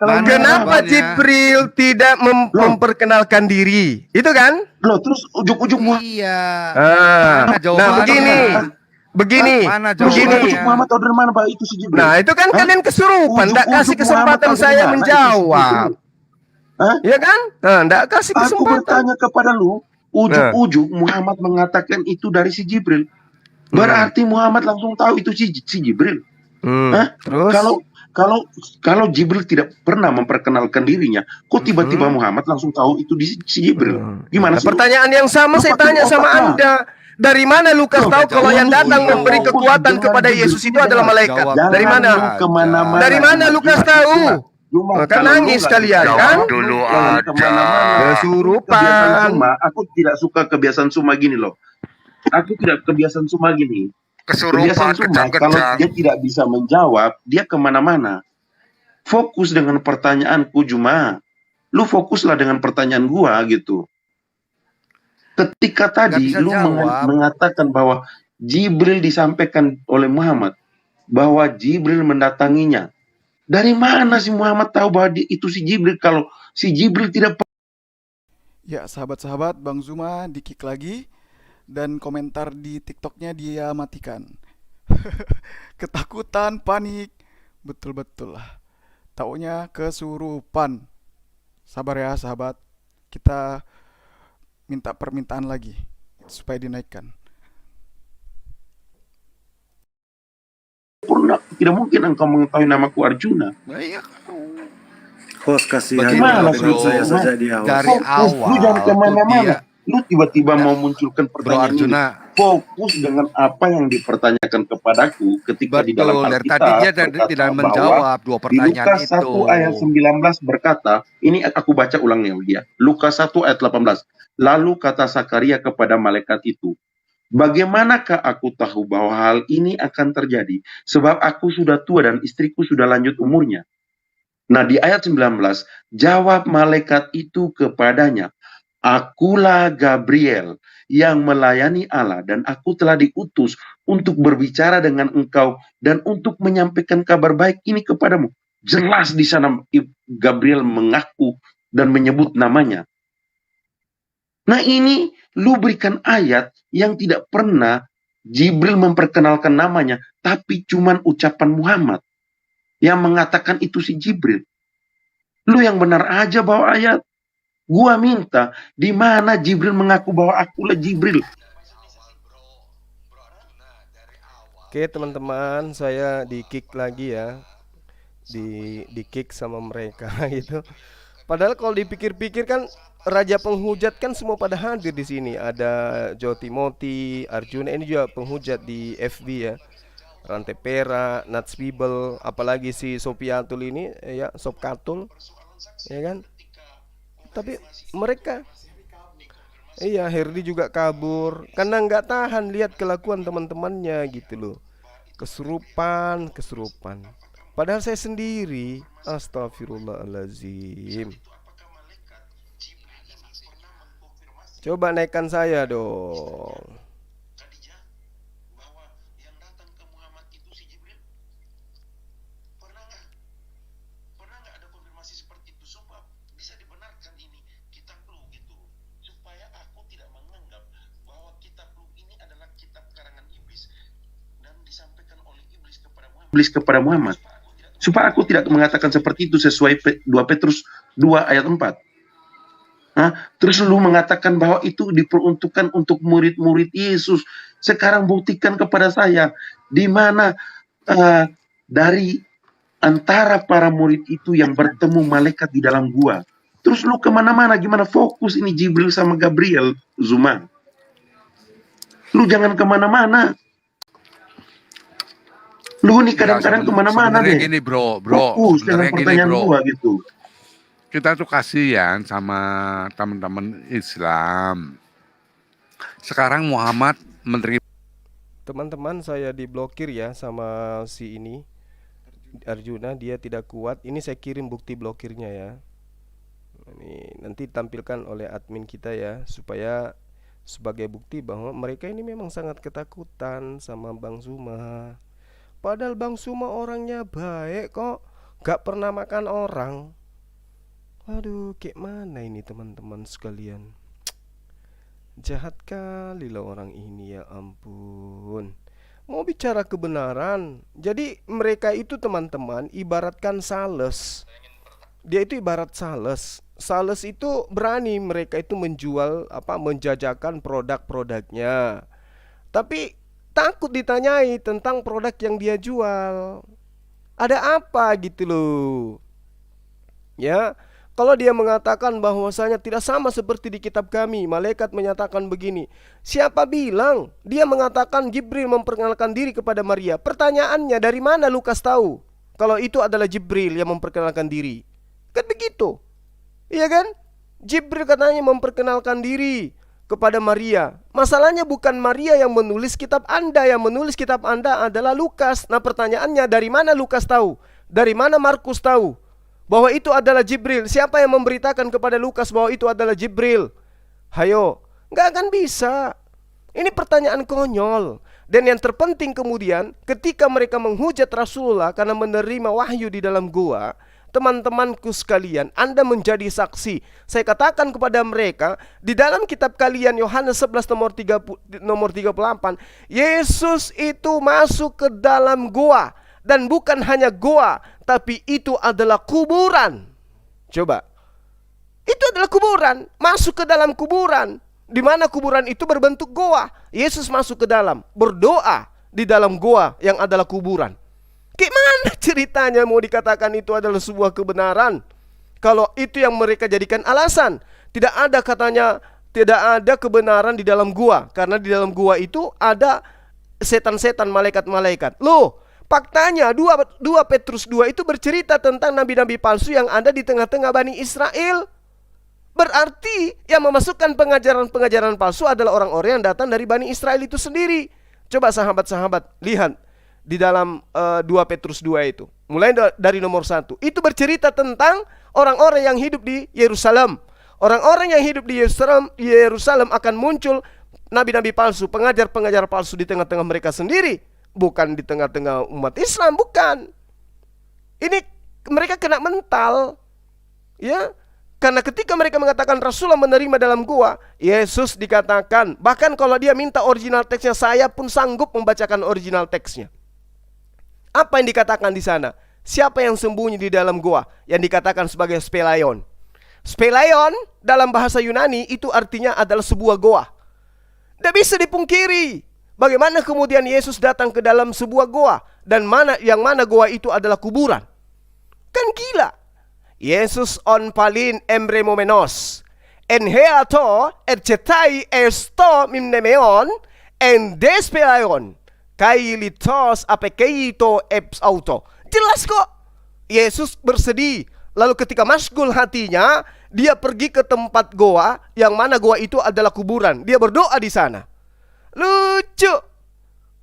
kenapa Jibril tidak memperkenalkan diri? Itu kan? Loh, terus ujuk-ujungmu. Iya. Nah, begini. Muhammad tahu dari mana Pak itu si Jibril? Nah, itu kan kalian kesurupan, enggak kasih kesempatan saya menjawab. Ya kan? Nah, enggak kasih Aku kesempatan. bertanya kepada lu, ujuk-ujuk Muhammad mengatakan itu dari si Jibril. Berarti Muhammad langsung tahu itu si Jibril. Terus? Kalau Jibril tidak pernah memperkenalkan dirinya, kok tiba-tiba Muhammad langsung tahu itu di si Jibril? Gimana sih? Pertanyaan yang sama saya tanya sama Anda. Dari mana Lukas tahu kalau yang datang memberi kekuatan kepada Yesus itu adalah malaikat? Dari mana? Dari mana Lukas tahu? Kan nangis kalian kan? Dulu Kesurupan. Aku tidak suka kebiasaan Suma gini loh. Aku tidak kebiasaan Suma gini. kesurupan Kalau dia tidak bisa menjawab, dia kemana-mana. Fokus dengan pertanyaanku Juma. Lu fokuslah dengan pertanyaan gua gitu. Ketika tadi bisa lu jawab. mengatakan bahwa Jibril disampaikan oleh Muhammad bahwa Jibril mendatanginya. Dari mana si Muhammad tahu bahwa itu si Jibril kalau si Jibril tidak. Ya, sahabat-sahabat, Bang Zuma di-kick lagi dan komentar di TikToknya dia matikan. Ketakutan, panik, betul-betul lah. Taunya kesurupan. Sabar ya sahabat, kita minta permintaan lagi supaya dinaikkan. Tidak mungkin engkau mengetahui namaku Arjuna. Host kasih Bagaimana menurut saya saja di awal. Dari awal lu jangan kemana-mana. dia- Lu tiba-tiba mau munculkan Bro pertanyaan Arjuna, ini. Fokus dengan apa yang dipertanyakan kepadaku ketika di dalam betul. Dari Alkitab tadi dia berkata tidak bahwa menjawab dua di pertanyaan Lukas itu. 1 ayat 19 berkata, ini aku baca ulangnya dia. Lukas 1 ayat 18. Lalu kata Sakaria kepada malaikat itu, bagaimanakah aku tahu bahwa hal ini akan terjadi? Sebab aku sudah tua dan istriku sudah lanjut umurnya. Nah di ayat 19, jawab malaikat itu kepadanya, akulah Gabriel yang melayani Allah dan aku telah diutus untuk berbicara dengan engkau dan untuk menyampaikan kabar baik ini kepadamu. Jelas di sana Gabriel mengaku dan menyebut namanya. Nah ini lu berikan ayat yang tidak pernah Jibril memperkenalkan namanya, tapi cuman ucapan Muhammad yang mengatakan itu si Jibril. Lu yang benar aja bawa ayat. Gua minta di mana Jibril mengaku bahwa akulah Jibril. Oke teman-teman, saya di-kick lagi ya. Di-kick sama mereka gitu. Padahal kalau dipikir-pikir kan raja penghujat kan semua pada hadir di sini. Ada Joe Timothy, Arjuna, ini juga penghujat di FB ya. Rantai Perak, Nats Bibel, apalagi si Sopiatul ini ya, Sopkatul, ya kan? Tapi mereka, iya Herdi juga kabur karena nggak tahan lihat kelakuan teman-temannya gitu loh. Kesurupan. Padahal saya sendiri, astagfirullahaladzim. Coba naikkan saya dong. Iblis kepada Muhammad. Supaya aku tidak mengatakan seperti itu sesuai 2 Petrus 2 ayat 4. Terus lu mengatakan bahwa itu diperuntukkan untuk murid-murid Yesus. Sekarang buktikan kepada saya di mana dari antara para murid itu yang bertemu malaikat di dalam gua. Terus lu kemana-mana, gimana fokus ini Jibril sama Gabriel, Zuma? Lu jangan kemana-mana. Lu nih kadang-kadang kemana-mana deh. Gini bro, fokus dengan pertanyaan gua gitu. Kita tuh kasihan sama teman-teman Islam. Sekarang Muhammad menerima. Teman-teman saya diblokir ya sama si ini Arjuna, dia tidak kuat. Ini saya kirim bukti blokirnya ya. Ini nanti tampilkan oleh admin kita ya, supaya sebagai bukti bahwa mereka ini memang sangat ketakutan sama Bang Zuma. Padahal Bang Zuma orangnya baik kok, gak pernah makan orang. Aduh, kayak mana ini teman-teman sekalian. Jahat kali lah orang ini, ya ampun. Mau bicara kebenaran. Jadi mereka itu teman-teman ibaratkan sales. Dia itu ibarat sales. Sales itu berani mereka itu menjual menjajakan produk-produknya. Tapi takut ditanyai tentang produk yang dia jual. Ada apa gitu loh. Ya, kalau dia mengatakan bahwasanya tidak sama seperti di kitab kami, malaikat menyatakan begini. Siapa bilang? Dia mengatakan Jibril memperkenalkan diri kepada Maria. Pertanyaannya, dari mana Lukas tahu kalau itu adalah Jibril yang memperkenalkan diri? Kan begitu. Iya kan? Jibril katanya memperkenalkan diri kepada Maria. Masalahnya bukan Maria yang menulis kitab Anda. Yang menulis kitab Anda adalah Lukas. Nah pertanyaannya, dari mana Lukas tahu? Dari mana Markus tahu? bahwa itu adalah Jibril? Siapa yang memberitakan kepada Lukas bahwa itu adalah Jibril? Hayo, nggak akan bisa. Ini pertanyaan konyol. Dan yang terpenting kemudian, ketika mereka menghujat Rasulullah karena menerima wahyu di dalam gua, teman-temanku sekalian, Anda menjadi saksi. Saya katakan kepada mereka, di dalam kitab kalian Yohanes 11 nomor 38, Yesus itu masuk ke dalam gua. Dan bukan hanya gua, tapi itu adalah kuburan. Coba. Itu adalah kuburan, masuk ke dalam kuburan. Di mana kuburan itu berbentuk goa. Yesus masuk ke dalam, berdoa di dalam goa yang adalah kuburan. Gimana ceritanya mau dikatakan itu adalah sebuah kebenaran? Kalau itu yang mereka jadikan alasan. Tidak ada katanya, tidak ada kebenaran di dalam gua. Karena di dalam gua itu ada setan-setan, malaikat-malaikat. Loh, faktanya 2 Petrus 2 itu bercerita tentang nabi-nabi palsu yang ada di tengah-tengah Bani Israel. Berarti yang memasukkan pengajaran-pengajaran palsu adalah orang-orang yang datang dari Bani Israel itu sendiri. Coba sahabat-sahabat lihat di dalam 2 Petrus 2 itu. Mulai dari nomor 1. Itu bercerita tentang orang-orang yang hidup di Yerusalem. Orang-orang yang hidup di Yerusalem akan muncul nabi-nabi palsu, pengajar-pengajar palsu di tengah-tengah mereka sendiri. Bukan di tengah-tengah umat Islam, bukan. Ini mereka kena mental. Ya. Karena ketika mereka mengatakan Rasulullah menerima dalam gua, Yesus dikatakan, bahkan kalau dia minta original teksnya, saya pun sanggup membacakan original teksnya. Apa yang dikatakan di sana? Siapa yang sembunyi di dalam gua? Yang dikatakan sebagai spelaion. Spelaion dalam bahasa Yunani itu artinya adalah sebuah goa. Tidak bisa dipungkiri. Bagaimana kemudian Yesus datang ke dalam sebuah goa, dan yang mana goa itu adalah kuburan? Kan gila. Yesus on palin embremomenos en heato ercetai esto mimnemeon en despelaion kai litos apekeito eps auto. Jelas kok. Yesus bersedih. Lalu ketika masgul hatinya, dia pergi ke tempat goa, yang mana goa itu adalah kuburan. Dia berdoa di sana. Lucu.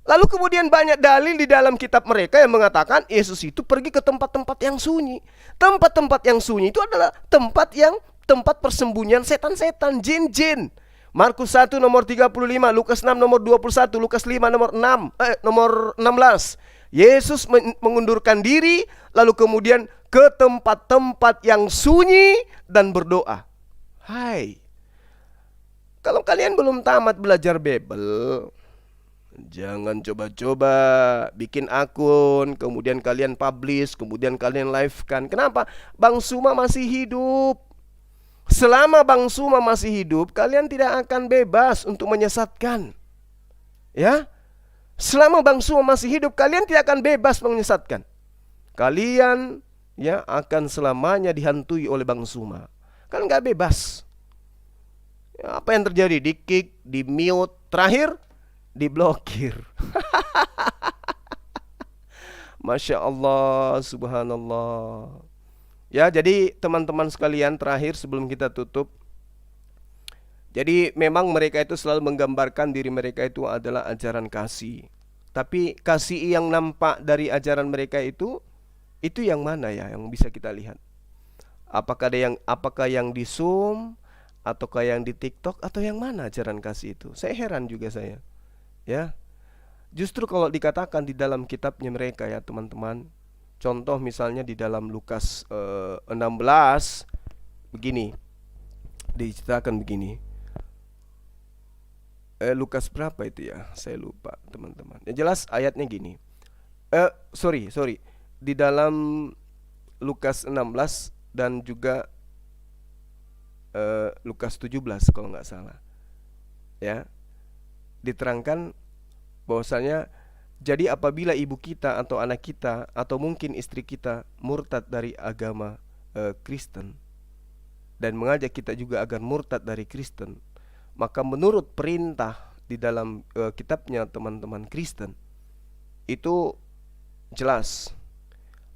Lalu kemudian banyak dalil di dalam kitab mereka yang mengatakan Yesus itu pergi ke tempat-tempat yang sunyi. Tempat-tempat yang sunyi itu adalah tempat persembunyian setan-setan, jin-jin. Markus 1 nomor 35, Lukas 6 nomor 21, Lukas 5 nomor 16. Yesus mengundurkan diri lalu kemudian ke tempat-tempat yang sunyi dan berdoa. Hai. Kalau kalian belum tamat belajar Bible, jangan coba-coba bikin akun, kemudian kalian publish, kemudian kalian live-kan. Kenapa? Bang Suma masih hidup. Selama Bang Suma masih hidup, kalian tidak akan bebas untuk menyesatkan. Ya? Selama Bang Suma masih hidup, kalian tidak akan bebas menyesatkan. Kalian ya akan selamanya dihantui oleh Bang Suma. Kalian gak bebas. Ya, apa yang terjadi? Di kick, di mute, terakhir diblokir. Masya Allah, subhanallah. Ya, jadi teman-teman sekalian, terakhir sebelum kita tutup, jadi memang mereka itu selalu menggambarkan diri mereka itu adalah ajaran kasih. Tapi kasih yang nampak dari ajaran mereka itu yang mana ya yang bisa kita lihat? Apakah yang di Zoom, ataukah yang di TikTok, atau yang mana ajaran kasih itu? Saya heran juga saya. Ya, justru kalau dikatakan di dalam kitabnya mereka ya teman-teman, contoh misalnya di dalam Lukas 16 begini, diceritakan begini. Lukas berapa itu ya? Saya lupa teman-teman. Yang jelas ayatnya gini. Sorry, di dalam Lukas 16 dan juga Lukas 17 kalau nggak salah. Ya. Diterangkan bahwasanya jadi apabila ibu kita atau anak kita atau mungkin istri kita murtad dari agama Kristen dan mengajak kita juga agar murtad dari Kristen, maka menurut perintah di dalam kitabnya teman-teman Kristen itu jelas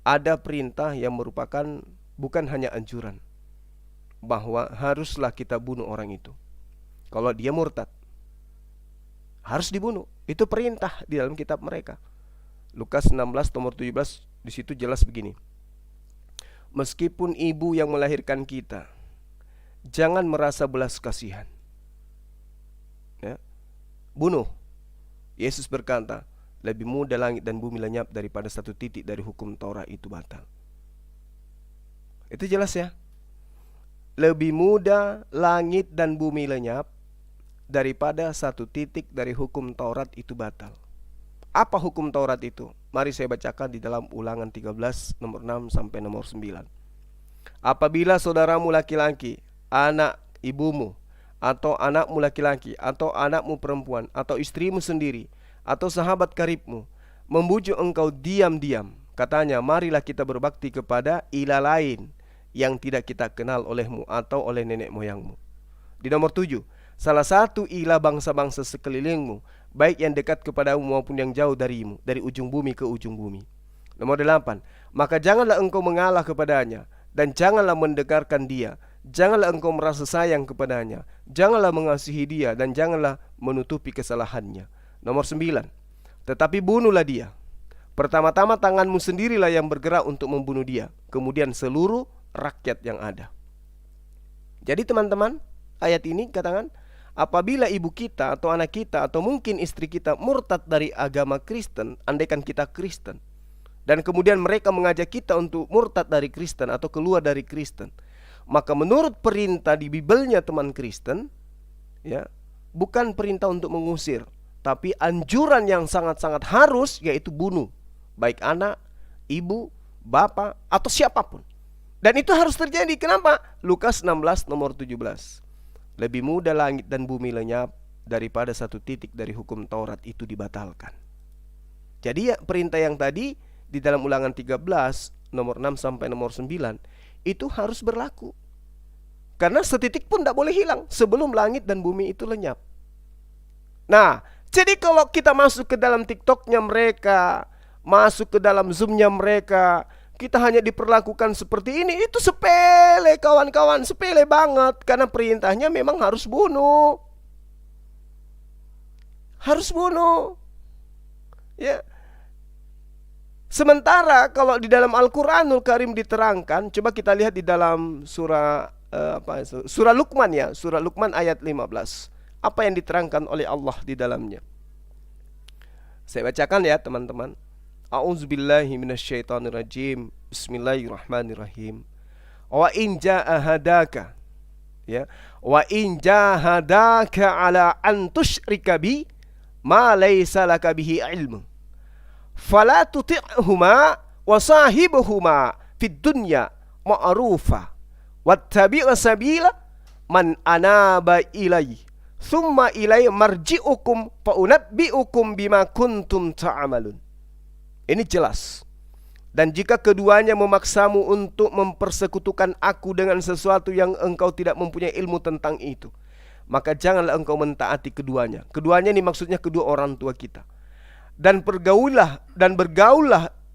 ada perintah yang merupakan bukan hanya anjuran bahwa haruslah kita bunuh orang itu kalau dia murtad. Harus dibunuh. Itu perintah di dalam kitab mereka. Lukas 16 nomor 17 di situ jelas begini. meskipun ibu yang melahirkan kita, jangan merasa belas kasihan. Ya. Bunuh. Yesus berkata, lebih mudah langit dan bumi lenyap daripada satu titik dari hukum Taurat itu batal. Itu jelas ya. Lebih mudah langit dan bumi lenyap daripada satu titik dari hukum Taurat itu batal. Apa hukum Taurat itu? Mari saya bacakan di dalam Ulangan 13 nomor 6 sampai nomor 9. Apabila saudaramu laki-laki, anak ibumu, atau anakmu laki-laki, atau anakmu perempuan, atau istrimu sendiri, atau sahabat karibmu membujuk engkau diam-diam, katanya, marilah kita berbakti kepada ilah lain yang tidak kita kenal olehmu atau oleh nenek moyangmu. Di nomor 7, salah satu ilah bangsa-bangsa sekelilingmu, baik yang dekat kepadamu maupun yang jauh darimu, dari ujung bumi ke ujung bumi. Nomor 8, maka janganlah engkau mengalah kepadanya, dan janganlah mendengarkan dia. Janganlah engkau merasa sayang kepadanya, janganlah mengasihi dia, dan janganlah menutupi kesalahannya. Nomor 9, tetapi bunuhlah dia. Pertama-tama tanganmu sendirilah yang bergerak untuk membunuh dia, kemudian seluruh rakyat yang ada. Jadi teman-teman, ayat ini katakan, apabila ibu kita atau anak kita atau mungkin istri kita murtad dari agama Kristen, andaikan kita Kristen, dan kemudian mereka mengajak kita untuk murtad dari Kristen atau keluar dari Kristen, maka menurut perintah di Bibelnya teman Kristen, ya, bukan perintah untuk mengusir, tapi anjuran yang sangat-sangat harus, yaitu bunuh, baik anak, ibu, bapak, atau siapapun. Dan itu harus terjadi. Kenapa? Lukas 16 nomor 17. Lebih mudah langit dan bumi lenyap daripada satu titik dari hukum Taurat itu dibatalkan. Jadi ya, perintah yang tadi di dalam Ulangan 13 nomor 6 sampai nomor 9 itu harus berlaku. Karena setitik pun tidak boleh hilang sebelum langit dan bumi itu lenyap. Nah, jadi kalau kita masuk ke dalam TikToknya mereka, masuk ke dalam Zoomnya mereka, kita hanya diperlakukan seperti ini, itu sepele kawan-kawan, sepele banget. Karena perintahnya memang harus bunuh. Harus bunuh. Ya. Sementara kalau di dalam Al-Quranul Karim diterangkan, coba kita lihat di dalam surah surah Luqman ya, surah Luqman ayat 15. Apa yang diterangkan oleh Allah di dalamnya? Saya bacakan ya teman-teman. A'udzubillahi minasyaitonirrajim. Bismillahirrahmanirrahim. Wa in jahadaka, ya, wa in jahadaka ala an tusyrika bi ma laysa laka bihi ilmu fala tuti'huma wa sahibuhuma fid dunya ma'rufa wattabi' sabila man anaba ilai thumma ilai marji'ukum fa unabbi'ukum bima kuntum ta'malun. Ini jelas. Dan jika keduanya memaksamu untuk mempersekutukan aku dengan sesuatu yang engkau tidak mempunyai ilmu tentang itu, maka janganlah engkau mentaati keduanya. Keduanya ini maksudnya kedua orang tua kita. Dan bergaullah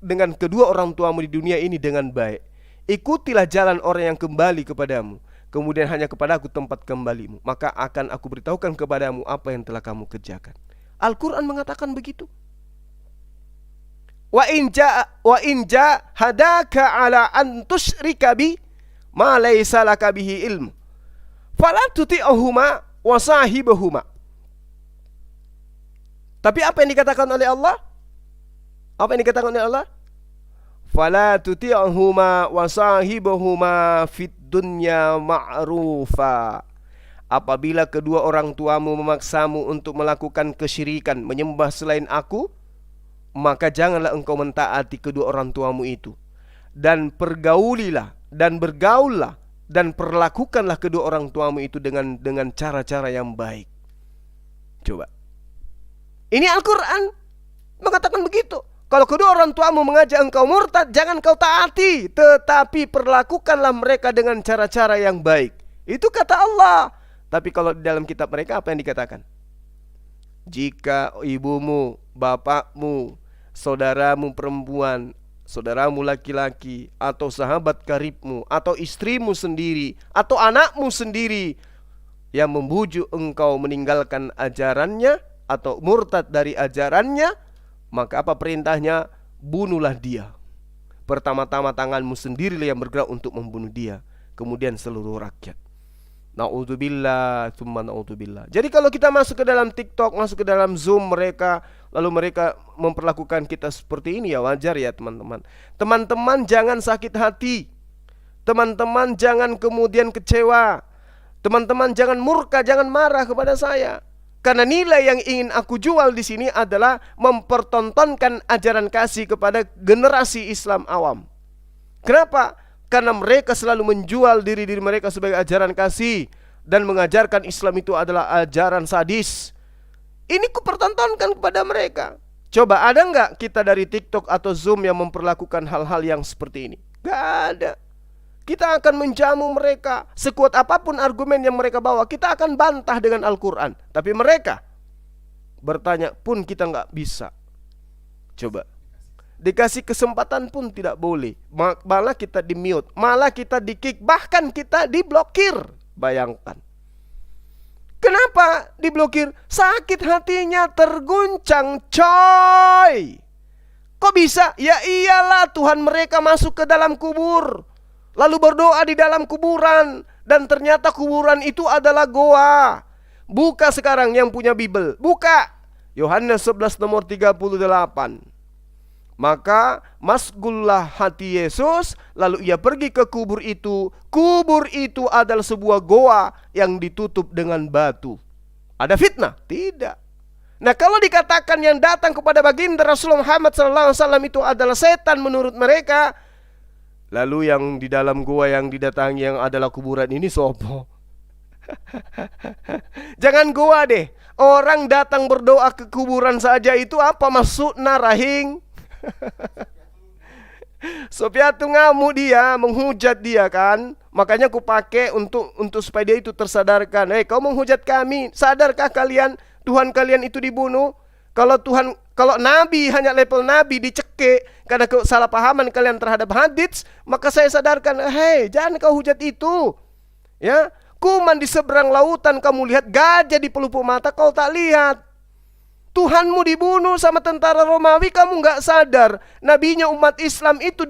dengan kedua orang tuamu di dunia ini dengan baik. Ikutilah jalan orang yang kembali kepadamu, kemudian hanya kepadaku tempat kembalimu, maka akan aku beritahukan kepadamu apa yang telah kamu kerjakan. Al-Quran mengatakan begitu. Wa in jahadaka ala an tusyrika bi ma laysa laka bihi ilmu fala tuti'huma wa sahibuhuma. Tapi apa yang dikatakan oleh Allah? Apa yang dikatakan oleh Allah? Fala tuti'huma wa sahibuhuma fid dunya ma'rufa. Apabila kedua orang tuamu memaksamu untuk melakukan kesyirikan, menyembah selain aku, maka janganlah engkau mentaati kedua orang tuamu itu. Dan pergaulilah dan bergaullah dan perlakukanlah kedua orang tuamu itu dengan cara-cara yang baik. Coba. Ini Al-Quran mengatakan begitu. Kalau kedua orang tuamu mengajak engkau murtad, jangan kau taati, tetapi perlakukanlah mereka dengan cara-cara yang baik. Itu kata Allah. Tapi kalau di dalam kitab mereka apa yang dikatakan? Jika ibumu, bapakmu, saudaramu perempuan, saudaramu laki-laki, atau sahabat karibmu, atau istrimu sendiri, atau anakmu sendiri yang membujuk engkau meninggalkan ajarannya atau murtad dari ajarannya, maka apa perintahnya? Bunuhlah dia. Pertama-tama tanganmu sendirilah yang bergerak untuk membunuh dia, kemudian seluruh rakyat. Na'udzubillah, tsumma na'udzubillah. Jadi kalau kita masuk ke dalam TikTok, masuk ke dalam Zoom mereka, lalu mereka memperlakukan kita seperti ini, ya wajar ya teman-teman. Teman-teman jangan sakit hati. Teman-teman jangan kemudian kecewa. Teman-teman jangan murka, jangan marah kepada saya. Karena nilai yang ingin aku jual di sini adalah mempertontonkan ajaran kasih kepada generasi Islam awam. Kenapa? Karena mereka selalu menjual diri-diri mereka sebagai ajaran kasih dan mengajarkan Islam itu adalah ajaran sadis. Ini kupertontonkan kepada mereka. Coba ada nggak kita dari TikTok atau Zoom yang memperlakukan hal-hal yang seperti ini? Gak ada. Kita akan menjamu mereka. Sekuat apapun argumen yang mereka bawa, kita akan bantah dengan Al-Quran. Tapi mereka bertanya pun kita nggak bisa. Coba. Dikasih kesempatan pun tidak boleh. Malah kita di-mute, malah kita di-kick, bahkan kita diblokir. Bayangkan. Kenapa diblokir? Sakit hatinya terguncang, coy. Kok bisa? Ya iyalah, Tuhan mereka masuk ke dalam kubur, lalu berdoa di dalam kuburan, dan ternyata kuburan itu adalah goa. Buka sekarang yang punya Bible, buka Yohanes 11 nomor 38. Maka masgullah hati Yesus, lalu ia pergi ke kubur itu. Kubur itu adalah sebuah goa yang ditutup dengan batu. Ada fitnah? Tidak. Nah, kalau dikatakan yang datang kepada baginda Rasulullah Muhammad SAW itu adalah setan menurut mereka, lalu yang di dalam goa yang didatangi yang adalah kuburan ini sopo? Jangan goa deh. Orang datang berdoa ke kuburan saja itu apa maksudnya, rahing? Sopiatu ngamuk dia, menghujat dia kan. Makanya aku pakai untuk supaya dia itu tersadarkan. Kau menghujat kami, sadarkah kalian Tuhan kalian itu dibunuh? Kalau nabi hanya level nabi dicekik karena kesalahpahaman kalian terhadap hadits, maka saya sadarkan, jangan kau hujat itu. Ya, kuman di seberang lautan kamu lihat, gajah di pelupuk mata kau tak lihat. Tuhanmu dibunuh sama tentara Romawi, kamu nggak sadar. Nabinya umat Islam itu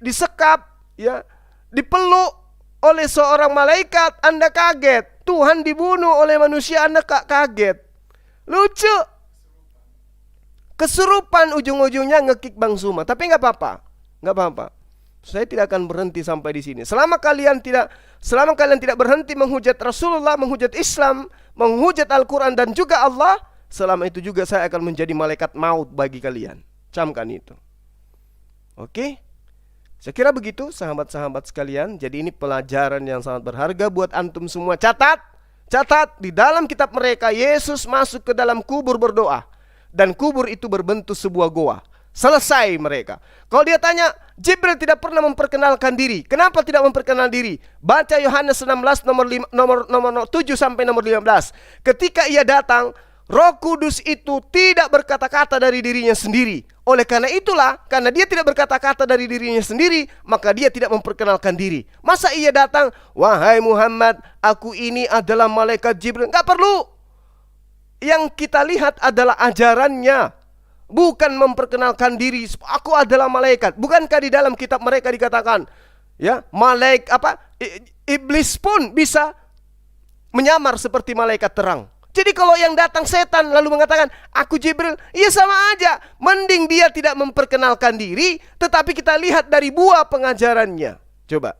disekap, ya, dipeluk oleh seorang malaikat, Anda kaget. Tuhan dibunuh oleh manusia, Anda kaget. Lucu. Kesurupan ujung-ujungnya ngekick Bang Suma. Tapi nggak apa-apa, nggak apa-apa. Saya tidak akan berhenti sampai di sini. Selama kalian tidak berhenti menghujat Rasulullah, menghujat Islam, menghujat Al-Quran dan juga Allah, selama itu juga saya akan menjadi malaikat maut bagi kalian. Camkan itu. Oke? Saya kira begitu sahabat-sahabat sekalian. Jadi ini pelajaran yang sangat berharga buat antum semua. Catat di dalam kitab mereka Yesus masuk ke dalam kubur berdoa, dan kubur itu berbentuk sebuah goa. Selesai mereka. Kalau dia tanya, Jibril tidak pernah memperkenalkan diri. Kenapa tidak memperkenalkan diri? Baca Yohanes 16 nomor 7 sampai nomor 15. Ketika ia datang, Roh Kudus itu tidak berkata-kata dari dirinya sendiri. Oleh karena itulah, karena dia tidak berkata-kata dari dirinya sendiri, maka dia tidak memperkenalkan diri. Masa ia datang, wahai Muhammad, aku ini adalah malaikat Jibril. Gak perlu. Yang kita lihat adalah ajarannya, bukan memperkenalkan diri. Aku adalah malaikat. Bukankah di dalam kitab mereka dikatakan, ya, iblis pun bisa menyamar seperti malaikat terang. Jadi kalau yang datang setan lalu mengatakan aku Jibril, ya sama aja. Mending dia tidak memperkenalkan diri, tetapi kita lihat dari buah pengajarannya. Coba,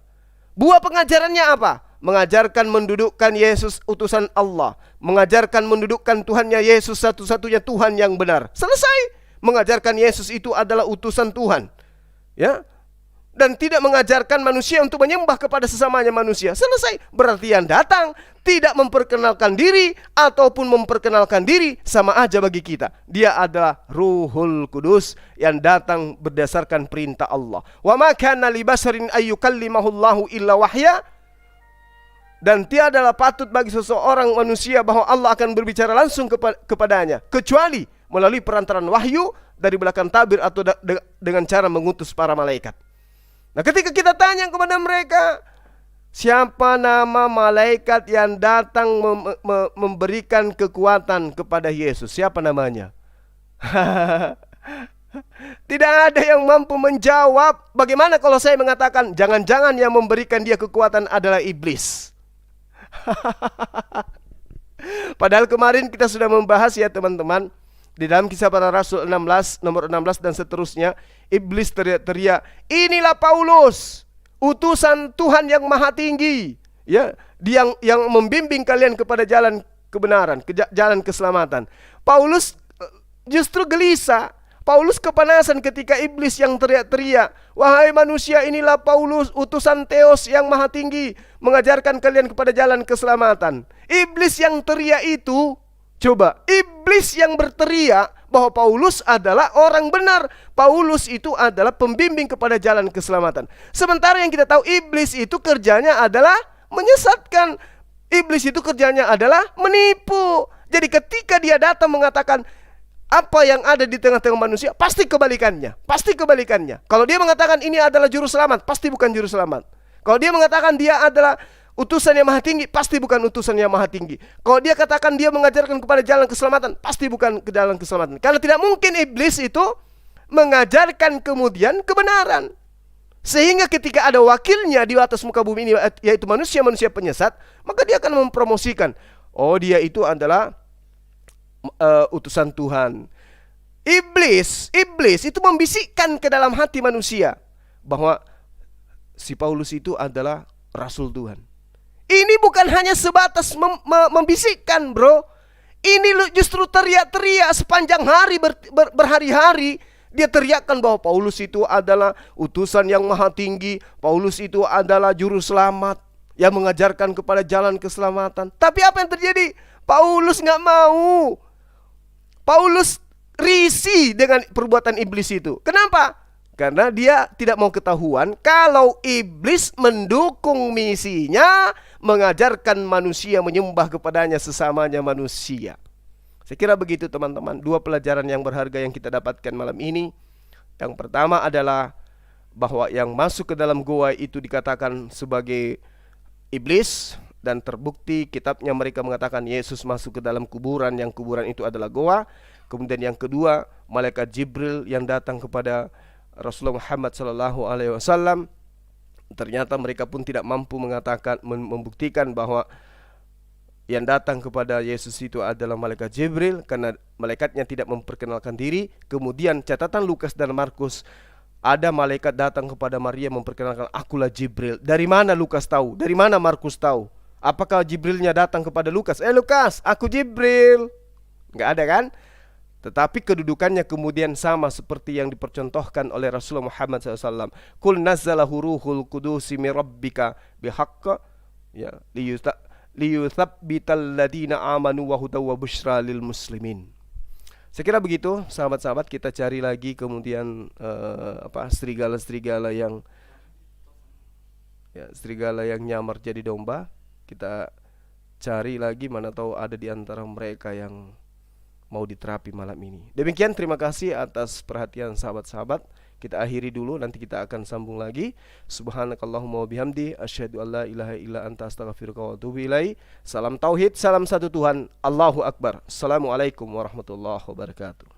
buah pengajarannya apa? Mengajarkan mendudukkan Yesus utusan Allah, mengajarkan mendudukkan Tuhannya Yesus satu-satunya Tuhan yang benar. Selesai. Mengajarkan Yesus itu adalah utusan Tuhan, ya. Dan tidak mengajarkan manusia untuk menyembah kepada sesamanya manusia. Selesai. Berarti yang datang tidak memperkenalkan diri ataupun memperkenalkan diri, sama aja bagi kita. Dia adalah Ruhul Kudus yang datang berdasarkan perintah Allah. Wa ma kana li basharin ayyukallimahullahu illa wahya. Dan tiadalah patut bagi seseorang manusia bahwa Allah akan berbicara langsung kepadanya, kecuali melalui perantaran wahyu dari belakang tabir atau dengan cara mengutus para malaikat. Nah, ketika kita tanya kepada mereka, siapa nama malaikat yang datang memberikan kekuatan kepada Yesus? Siapa namanya? Tidak ada yang mampu menjawab. Bagaimana kalau saya mengatakan jangan-jangan yang memberikan dia kekuatan adalah iblis? Padahal kemarin kita sudah membahas ya teman-teman, di dalam Kisah Para Rasul 16, nomor 16 dan seterusnya, iblis teriak-teriak, inilah Paulus, utusan Tuhan yang maha tinggi, ya, yang membimbing kalian kepada jalan kebenaran, jalan keselamatan. Paulus justru gelisah. Paulus kepanasan ketika iblis yang teriak-teriak, wahai manusia, inilah Paulus, utusan Theos yang maha tinggi, mengajarkan kalian kepada jalan keselamatan. Iblis yang teriak itu, coba, iblis yang berteriak bahwa Paulus adalah orang benar, Paulus itu adalah pembimbing kepada jalan keselamatan. Sementara yang kita tahu, iblis itu kerjanya adalah menyesatkan. Iblis itu kerjanya adalah menipu. Jadi ketika dia datang mengatakan apa yang ada di tengah-tengah manusia, pasti kebalikannya. Pasti kebalikannya. Kalau dia mengatakan ini adalah juru selamat, pasti bukan juru selamat. Kalau dia mengatakan dia adalah utusan yang maha tinggi, pasti bukan utusan yang maha tinggi. Kalau dia katakan dia mengajarkan kepada jalan keselamatan, pasti bukan ke jalan keselamatan. Karena tidak mungkin iblis itu mengajarkan kemudian kebenaran. Sehingga ketika ada wakilnya di atas muka bumi ini, yaitu manusia-manusia penyesat, maka dia akan mempromosikan, oh dia itu adalah utusan Tuhan. Iblis itu membisikkan ke dalam hati manusia bahwa si Paulus itu adalah Rasul Tuhan. Ini bukan hanya sebatas membisikkan, bro. Ini justru teriak-teriak sepanjang hari, berhari-hari. Dia teriakkan bahwa Paulus itu adalah utusan yang maha tinggi, Paulus itu adalah juru selamat yang mengajarkan kepada jalan keselamatan. Tapi apa yang terjadi? Paulus nggak mau. Paulus risih dengan perbuatan iblis itu. Kenapa? Karena dia tidak mau ketahuan kalau iblis mendukung misinya mengajarkan manusia menyembah kepadanya sesamanya manusia. Saya kira begitu teman-teman. Dua pelajaran yang berharga yang kita dapatkan malam ini. Yang pertama adalah bahwa yang masuk ke dalam goa itu dikatakan sebagai iblis. Dan terbukti kitabnya mereka mengatakan Yesus masuk ke dalam kuburan, yang kuburan itu adalah goa. Kemudian yang kedua, malaikat Jibril yang datang kepada Rasulullah Muhammad SAW. Ternyata mereka pun tidak mampu membuktikan bahwa yang datang kepada Yesus itu adalah malaikat Jibril, karena malaikatnya tidak memperkenalkan diri. Kemudian catatan Lukas dan Markus, ada malaikat datang kepada Maria memperkenalkan, akulah Jibril. Dari mana Lukas tahu? Dari mana Markus tahu? Apakah Jibrilnya datang kepada Lukas? Lukas, aku Jibril. Nggak ada kan? Tetapi kedudukannya kemudian sama seperti yang dipercontohkan oleh Rasulullah Muhammad SAW. Kul nazzalahu ruhul kudusi min rabbika bihaqqa, ya, liyuthabbital ladina amanu wa hudaw wa busyra lil muslimin. Saya kira begitu, sahabat-sahabat, kita cari lagi kemudian serigala-serigala yang nyamar jadi domba. Kita cari lagi, mana tahu ada di antara mereka yang mau diterapi malam ini. Demikian, terima kasih atas perhatian sahabat-sahabat. Kita akhiri dulu, nanti kita akan sambung lagi. Subhanakallahumma wa bihamdi, asyhadu an la ilaha illa anta astaghfiruka wa atubu ilaik. Salam tauhid, salam satu Tuhan. Allahu akbar. Assalamualaikum warahmatullahi wabarakatuh.